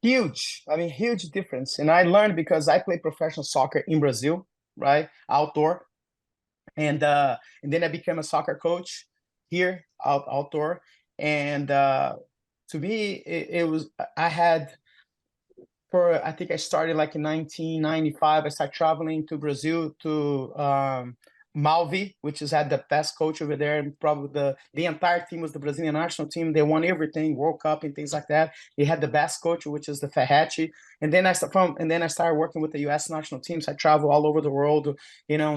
huge. I mean, huge difference. And I learned because I played professional soccer in Brazil, right? Outdoor. And then I became a soccer coach here, outdoor. And to me, it was, I think I started like in 1995. I started traveling to Brazil to Malvi, which has had the best coach over there, and probably the entire team was the Brazilian national team. They won everything, World Cup and things like that. They had the best coach, which is the Ferretti. And then I started working with the U.S. national teams. I travel all over the world,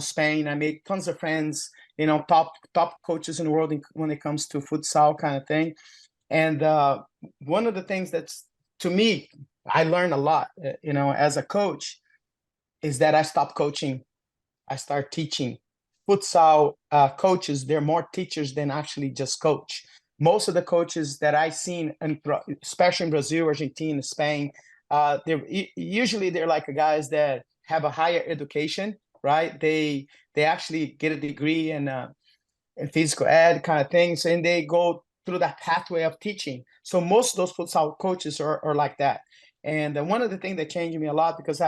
Spain. I made tons of friends, top coaches in the world when it comes to futsal kind of thing. And one of the things that's, to me, I learned a lot, as a coach, is that I stopped coaching. I started teaching. Futsal coaches, they're more teachers than actually just coach. most of the coaches that I've seen, especially in Brazil, Argentina, Spain, usually they're like guys that have a higher education, right? They actually get a degree in physical ed kind of things, and they go through that pathway of teaching. So most of those futsal coaches are like that. And one of the things that changed me a lot, because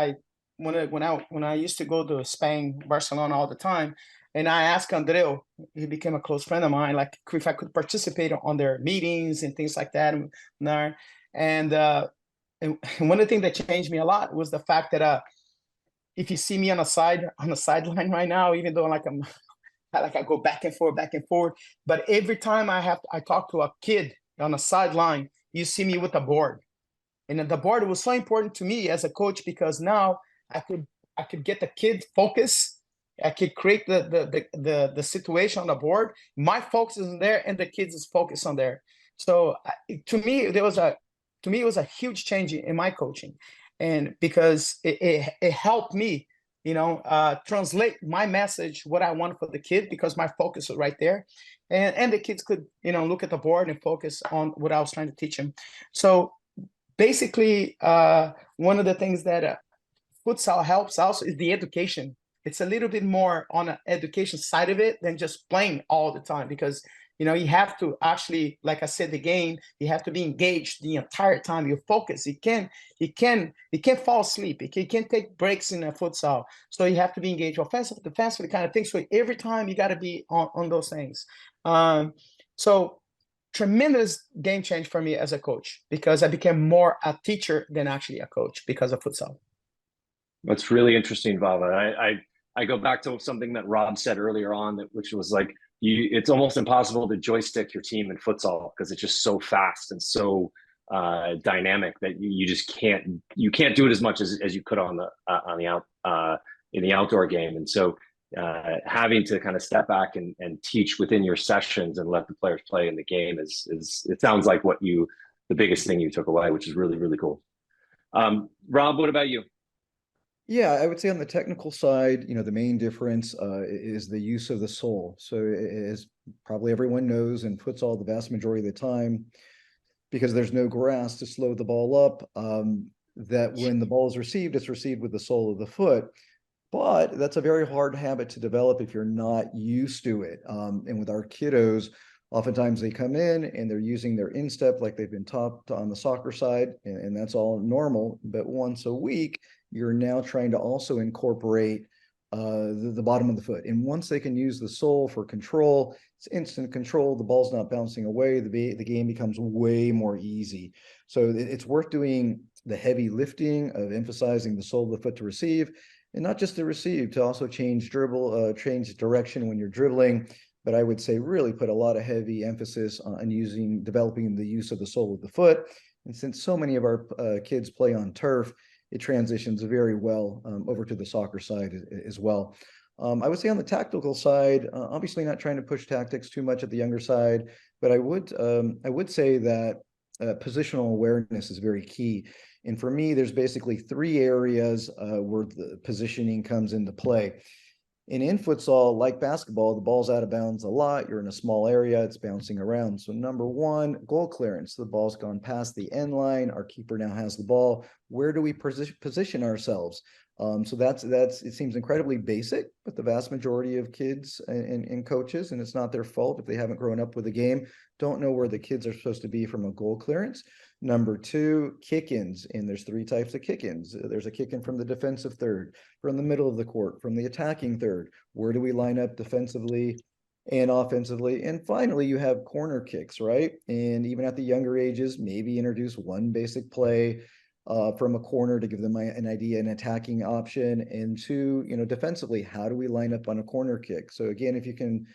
when I used to go to Spain, Barcelona all the time, and I asked Andreu, he became a close friend of mine, like if I could participate on their meetings and things like that. And one of the things that changed me a lot was the fact that if you see me on the sideline right now, even though I go back and forth, but every time I talk to a kid on the sideline, you see me with a board. And the board was so important to me as a coach, because now I could get the kid focus. I could create the situation on the board. My focus is there, and the kids is focused on there. So to me, it was a huge change in my coaching, and because it helped me, translate my message, what I want for the kid, because my focus was right there, and the kids could look at the board and focus on what I was trying to teach them. So basically, one of the things that futsal helps also is the education. It's a little bit more on the education side of it than just playing all the time, because you have to actually, like I said, the game, you have to be engaged the entire time. You focus. You can't fall asleep. You can't take breaks in a futsal. So you have to be engaged offensively, defensively, kind of thing. So every time you got to be on those things. So tremendous game change for me as a coach, because I became more a teacher than actually a coach because of futsal. That's really interesting, Vava. I go back to something that Rob said earlier on, which was like, it's almost impossible to joystick your team in futsal because it's just so fast and so dynamic that you just can't do it as much as you could in the outdoor game. And so having to kind of step back and teach within your sessions and let the players play in the game is it sounds like the biggest thing you took away, which is really, really cool. Rob, what about you? Yeah, I would say on the technical side, the main difference is the use of the sole. So as probably everyone knows, in futsal, the vast majority of the time, because there's no grass to slow the ball up, that when the ball is received, it's received with the sole of the foot. But that's a very hard habit to develop if you're not used to it. And with our kiddos, oftentimes they come in and they're using their instep like they've been taught on the soccer side, and that's all normal. But once a week, you're now trying to also incorporate the bottom of the foot. And once they can use the sole for control, it's instant control. The ball's not bouncing away. The game becomes way more easy. So it's worth doing the heavy lifting of emphasizing the sole of the foot to receive, and not just to receive, to also change direction when you're dribbling. But I would say really put a lot of heavy emphasis on developing the use of the sole of the foot. And since so many of our kids play on turf, it transitions very well over to the soccer side as well. I would say on the tactical side, obviously not trying to push tactics too much at the younger side, but I would say that positional awareness is very key. And for me, there's basically three areas where the positioning comes into play. And in futsal, like basketball, the ball's out of bounds a lot. You're in a small area, it's bouncing around. So number one, goal clearance. The ball's gone past the end line. Our keeper now has the ball. Where do we position ourselves? So that's it seems incredibly basic, but the vast majority of kids and coaches, and it's not their fault if they haven't grown up with the game, don't know where the kids are supposed to be from a goal clearance. Number two, kick-ins, and there's three types of kick-ins. There's a kick-in from the defensive third, from the middle of the court, from the attacking third. Where do we line up defensively and offensively? And finally, you have corner kicks, right? And even at the younger ages, maybe introduce one basic play from a corner to give them an idea, an attacking option, and two, defensively, how do we line up on a corner kick? So again, if you can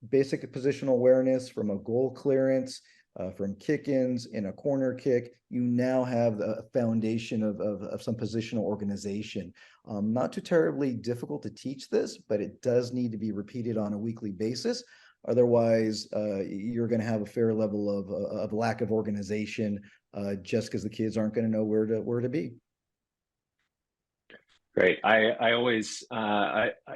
basic positional awareness from a goal clearance, from kick-ins in a corner kick, you now have the foundation of some positional organization. Not too terribly difficult to teach this, but it does need to be repeated on a weekly basis. Otherwise, you're going to have a fair level of lack of organization just because the kids aren't going to know where to be. Great. I always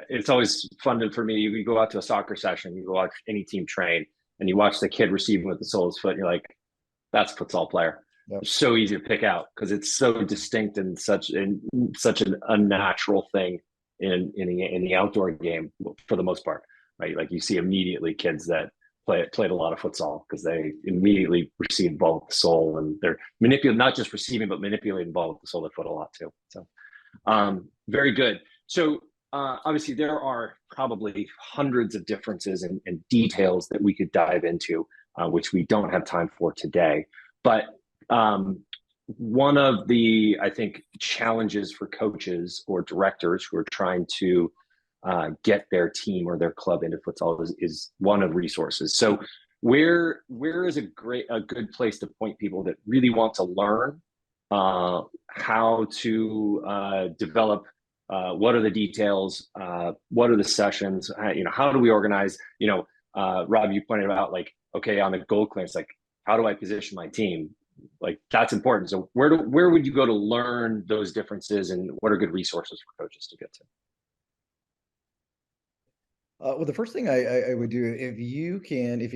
it's always fun for me. You go out to a soccer session, you go watch any team train, and you watch the kid receiving with the sole of his foot, and you're like, that's a futsal player. Yep. It's so easy to pick out because it's so distinct and such an unnatural thing in the outdoor game for the most part, right? Like you see immediately kids that played a lot of futsal because they immediately receive ball with the sole, and they're manipulating, not just receiving, but manipulating ball with the sole of the foot a lot too. So very good. So obviously there are probably hundreds of differences and details that we could dive into, which we don't have time for today. But one of the, I think, challenges for coaches or directors who are trying to get their team or their club into futsal is one of resources. So where is a good place to point people that really want to learn how to develop? What are the details? What are the sessions? How do we organize? Rob, you pointed out, like, okay, on the goal clearance, like, how do I position my team? Like, that's important. So where would you go to learn those differences, and what are good resources for coaches to get to? Well, the first thing I would do, if you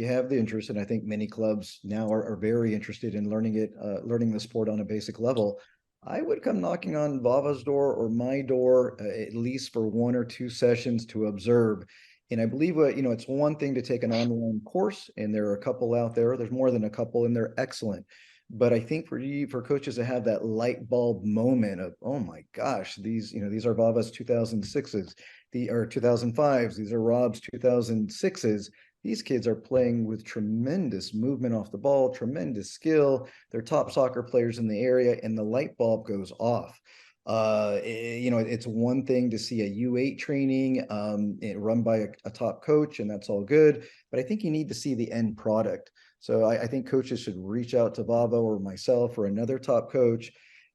have the interest, and I think many clubs now are very interested in learning the sport on a basic level, I would come knocking on Vava's door or my door, at least for 1 or 2 sessions to observe. And I believe it's one thing to take an online course, and there are a couple out there. There's more than a couple, and they're excellent. But I think for coaches to have that light bulb moment of, oh my gosh, these are Vava's 2006s, or 2005s. These are Rob's 2006s. These kids are playing with tremendous movement off the ball, tremendous skill. They're top soccer players in the area, and the light bulb goes off. It's one thing to see a U8 training run by a top coach, and that's all good. But I think you need to see the end product. So I think coaches should reach out to Vava or myself or another top coach,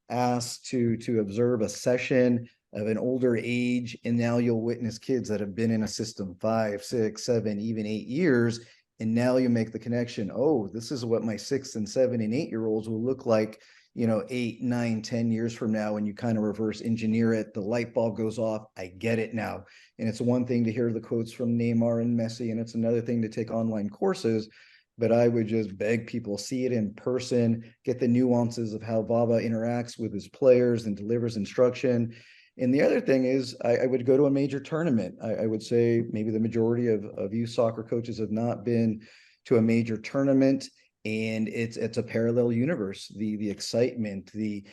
ask to observe a session of an older age, and now you'll witness kids that have been in a system 5, 6, 7, even 8 years, and now you make the connection. Oh, this is what my 6 and 7 and 8-year-olds will look like, 8, 9, 10 years from now, and you kind of reverse engineer it. The light bulb goes off. I get it now. And it's one thing to hear the quotes from Neymar and Messi, and it's another thing to take online courses. But I would just beg people, see it in person, get the nuances of how Vava interacts with his players and delivers instruction. And the other thing is, I would go to a major tournament. I would say maybe the majority of youth soccer coaches have not been to a major tournament, and it's a parallel universe. The excitement, the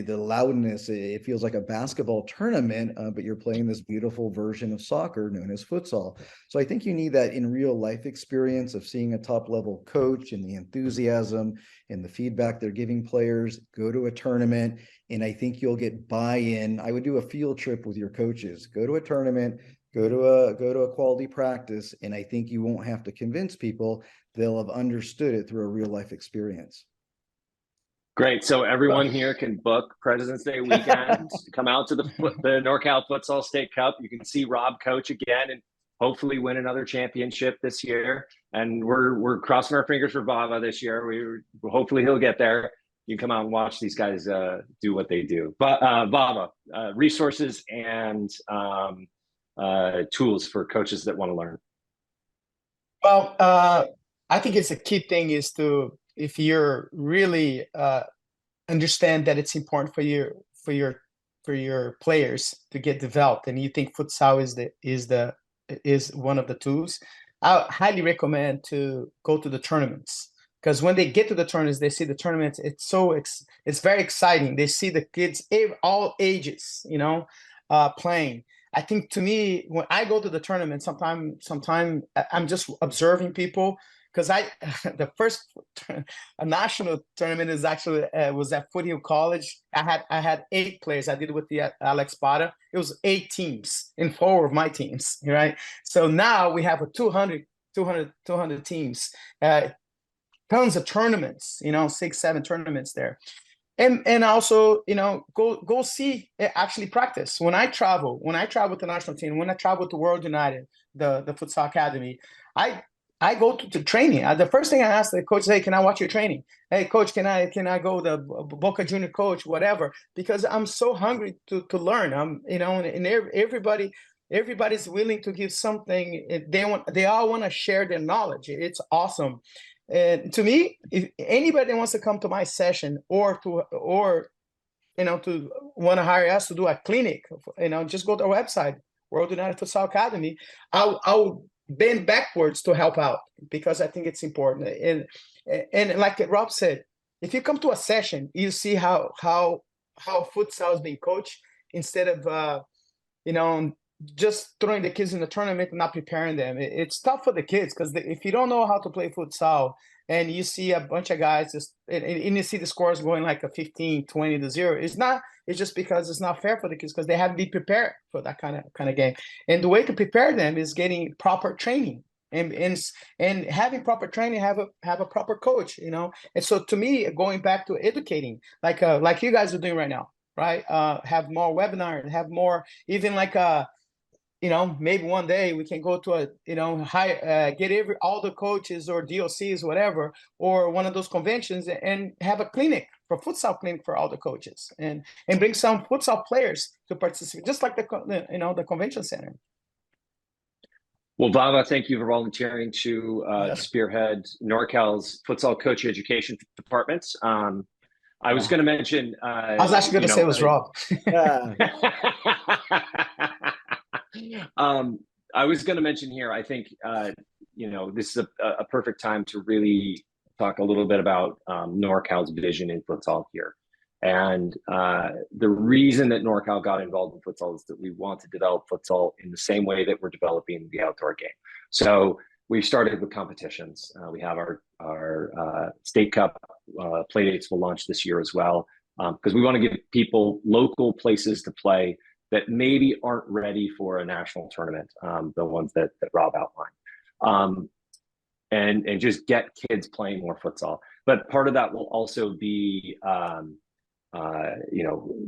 loudness, it feels like a basketball tournament, but you're playing this beautiful version of soccer known as futsal. So I think you need that in real life experience of seeing a top level coach and the enthusiasm and the feedback they're giving players. Go to a tournament, and I think you'll get buy-in. I would do a field trip with your coaches. Go to a tournament, go to a quality practice, and I think you won't have to convince people. They'll have understood it through a real life experience. Great. So everyone here can book President's Day weekend, come out to the NorCal Futsal State Cup. You can see Rob coach again and hopefully win another championship this year. And we're crossing our fingers for Vava this year. Hopefully he'll get there. You can come out and watch these guys do what they do. But Vava, resources and tools for coaches that want to learn. Well, I think it's a key thing is to, if you're really understand that it's important for your players to get developed, and you think futsal is one of the tools, I highly recommend to go to the tournaments, because when they get to the tournaments, they see the tournaments. It's very exciting. They see the kids all ages, playing. I think, to me, when I go to the tournament, sometime I'm just observing people, because the first national tournament is actually was at Foothill College. I had 8 players. I did it with the Alex Bada. It was 8 teams in 4 of my teams, right? So now we have a 200 teams, tons of tournaments, 6, 7 tournaments there. And also, go see actually practice. When I travel with the national team, when I travel to World United, the Futsal Academy, I go to training. The first thing I ask the coach is, hey, can I watch your training? Hey, coach, can I go the Boca Junior coach, whatever? Because I'm so hungry to learn. And everybody, everybody's willing to give something. They all want to share their knowledge. It's awesome. And to me, if anybody wants to come to my session or to want to hire us to do a clinic, just go to our website, World United Futsal Academy. I'll bend backwards to help out because I think it's important. And like Rob said, if you come to a session, you see how futsal is being coached instead of just throwing the kids in the tournament and not preparing them. It's tough for the kids because if you don't know how to play futsal and you see a bunch of guys and you see the scores going like a 15, 20 to 0, it's just because it's not fair for the kids because they haven't been prepared for that kind of game. And the way to prepare them is getting proper training and having proper training, have a proper coach, And so to me, going back to educating, like you guys are doing right now, right? Have more webinars, have more, even like maybe one day we can go to get all the coaches or DOCs, whatever, or one of those conventions and have a clinic futsal clinic for all the coaches and bring some futsal players to participate, just like the convention center. Well, Vava, thank you for volunteering to spearhead NorCal's futsal coach education departments. I was going to mention. I was actually going to say it was Rob. I was going to mention here, I think, this is a perfect time to really talk a little bit about NorCal's vision in futsal here. And the reason that NorCal got involved in futsal is that we want to develop futsal in the same way that we're developing the outdoor game. So we started with competitions. We have our State Cup play dates will launch this year as well, because we want to give people local places to play that maybe aren't ready for a national tournament, the ones that Rob outlined, and just get kids playing more futsal. But part of that will also be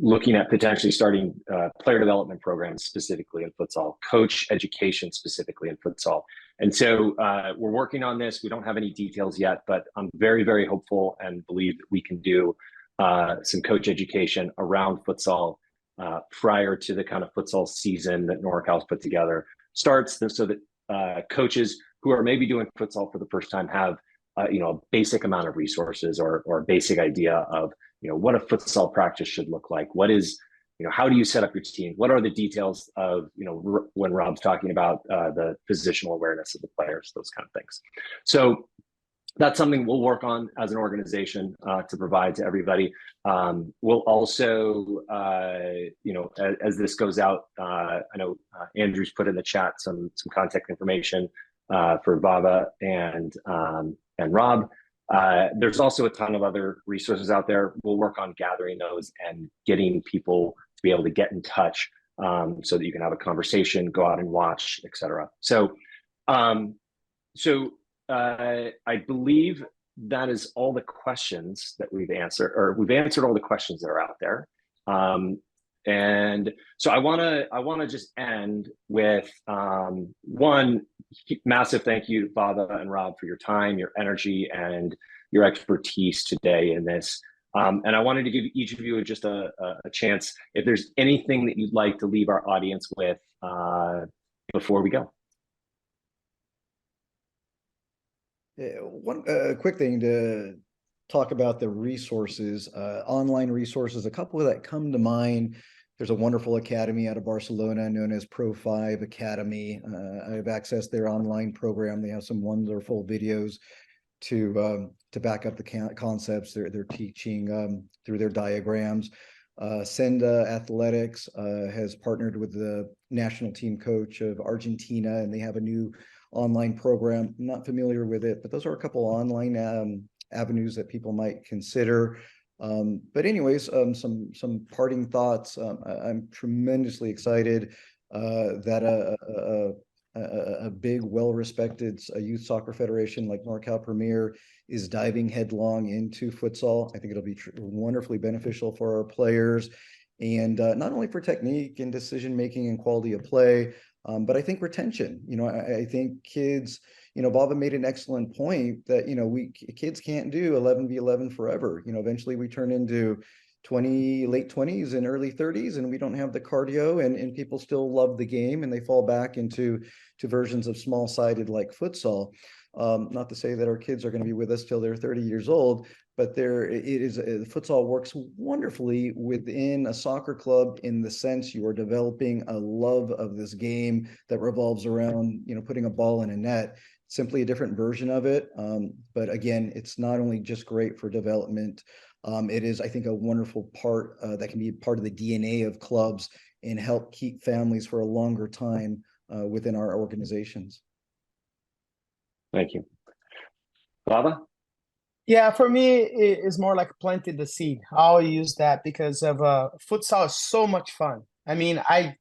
looking at potentially starting player development programs specifically in futsal, coach education specifically in futsal. And so we're working on this. We don't have any details yet, but I'm very, very hopeful and believe that we can do some coach education around futsal prior to the kind of futsal season that NorCal's put together starts, so that coaches who are maybe doing futsal for the first time have a basic amount of resources or a basic idea of what a futsal practice should look like. What is, how do you set up your team? What are the details of, when Rob's talking about the positional awareness of the players, those kind of things. So that's something we'll work on as an organization to provide to everybody. We'll also, as this goes out, I know Andrew's put in the chat some contact information for Vava and Rob. There's also a ton of other resources out there. We'll work on gathering those and getting people to be able to get in touch so that you can have a conversation, go out and watch, etc. So, I believe that is all the questions that we've answered, or we've answered all the questions that are out there. And so I want to just end with one massive thank you to Vava and Rob for your time, your energy, and your expertise today in this. And I wanted to give each of you just a chance, if there's anything that you'd like to leave our audience with before we go. One quick thing to talk about the resources, online resources, a couple that come to mind. There's a wonderful academy out of Barcelona known as Pro5 Academy. I've accessed their online program. They have some wonderful videos to back up the concepts they're teaching through their diagrams. Senda Athletics has partnered with the national team coach of Argentina, and they have a new online program. I'm not familiar with it, but those are a couple online avenues that people might consider. But anyways, some parting thoughts. I'm tremendously excited that a big, well-respected youth soccer federation like NorCal Premier is diving headlong into futsal. I think it'll be wonderfully beneficial for our players, and not only for technique and decision-making and quality of play, but I think retention. I think kids, Vava made an excellent point that, kids can't do 11v11 forever. Eventually we turn into late 20s and early 30s, and we don't have the cardio, and people still love the game, and they fall back into versions of small-sided like futsal. Not to say that our kids are going to be with us till they're 30 years old, but the futsal works wonderfully within a soccer club, in the sense you are developing a love of this game that revolves around, putting a ball in a net. Simply a different version of it. But again, it's not only just great for development, it is, I think, a wonderful part that can be part of the DNA of clubs and help keep families for a longer time within our organizations. Thank you. Vava? Yeah, for me, it's more like planting the seed. I'll use that because of futsal is so much fun. I mean, I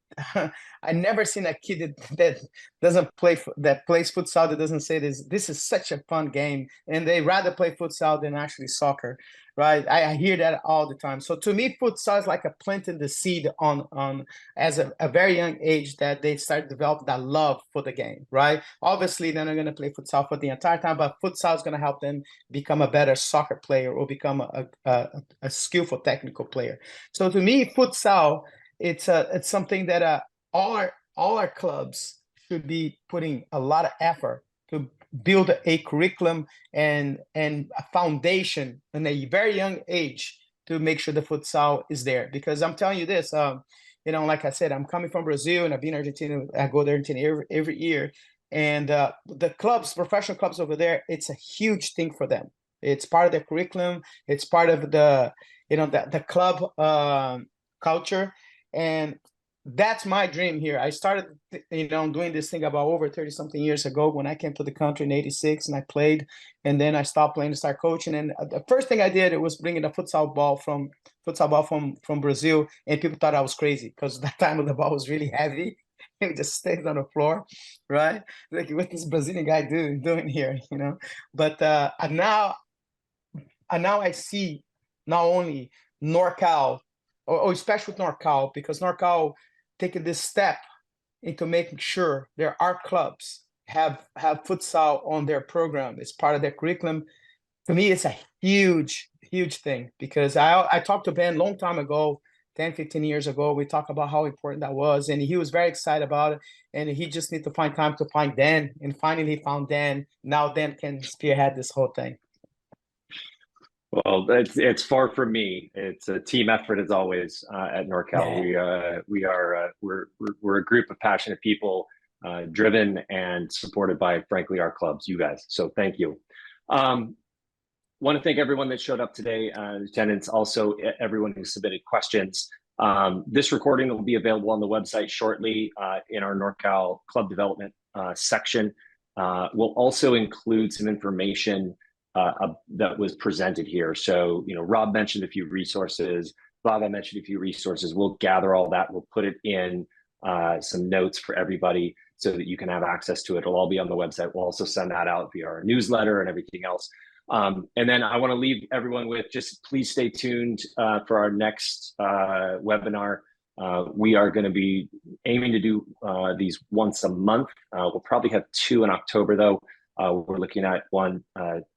never seen a kid that doesn't play that plays futsal that doesn't say this is such a fun game, and they rather play futsal than actually soccer, right? I hear that all the time. So to me, futsal is like a planting the seed on as a very young age, that they start to develop that love for the game, right? Obviously, they're not going to play futsal for the entire time, but futsal is going to help them become a better soccer player or become a skillful technical player. So to me, futsal, it's something that all our clubs should be putting a lot of effort to build a curriculum and a foundation in a very young age to make sure the futsal is there. Because I'm telling you this, like I said, I'm coming from Brazil and I've been in Argentina. I go to Argentina every year, and the clubs, professional clubs over there, it's a huge thing for them. It's part of their curriculum. It's part of the club culture. And that's my dream here. I started, doing this thing about over 30 something years ago when I came to the country in '86, and I played, and then I stopped playing to start coaching. And the first thing I did was bringing a futsal ball from Brazil, and people thought I was crazy because that time the ball was really heavy. It just stayed on the floor, right? Like, what this Brazilian guy doing here, But now I see not only NorCal, or especially with NorCal, because NorCal taking this step into making sure there are clubs have futsal on their program. It's part of their curriculum. To me, it's a huge thing, because I talked to Ben a long time ago, 10, 15 years ago. We talked about how important that was, and he was very excited about it, and he just need to find time to find Dan, and finally he found Dan. Now Dan can spearhead this whole thing. Well, it's far from me. It's a team effort as always at NorCal. Yeah. We're a group of passionate people, driven and supported by, frankly, our clubs, you guys. So thank you. Want to thank everyone that showed up today, attendance, also everyone who submitted questions. This recording will be available on the website shortly in our NorCal Club Development section. We'll also include some information that was presented here. So, Rob mentioned a few resources, Vava mentioned a few resources. We'll gather all that. We'll put it in some notes for everybody so that you can have access to it. It'll all be on the website. We'll also send that out via our newsletter and everything else. And then I want to leave everyone with, just please stay tuned for our next webinar. We are going to be aiming to do these once a month. We'll probably have 2 in October, though. We're looking at 1,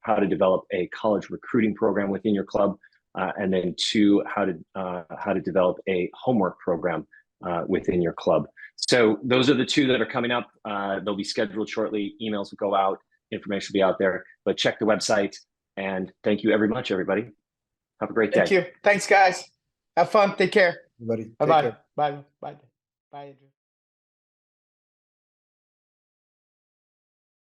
how to develop a college recruiting program within your club, and then 2, how to develop a homework program within your club. So those are the 2 that are coming up. They'll be scheduled shortly. Emails will go out. Information will be out there. But check the website. And thank you very much, everybody. Have a great day. Thank you. Thanks, guys. Have fun. Take care. Everybody, Bye-bye. Bye. Bye. Bye.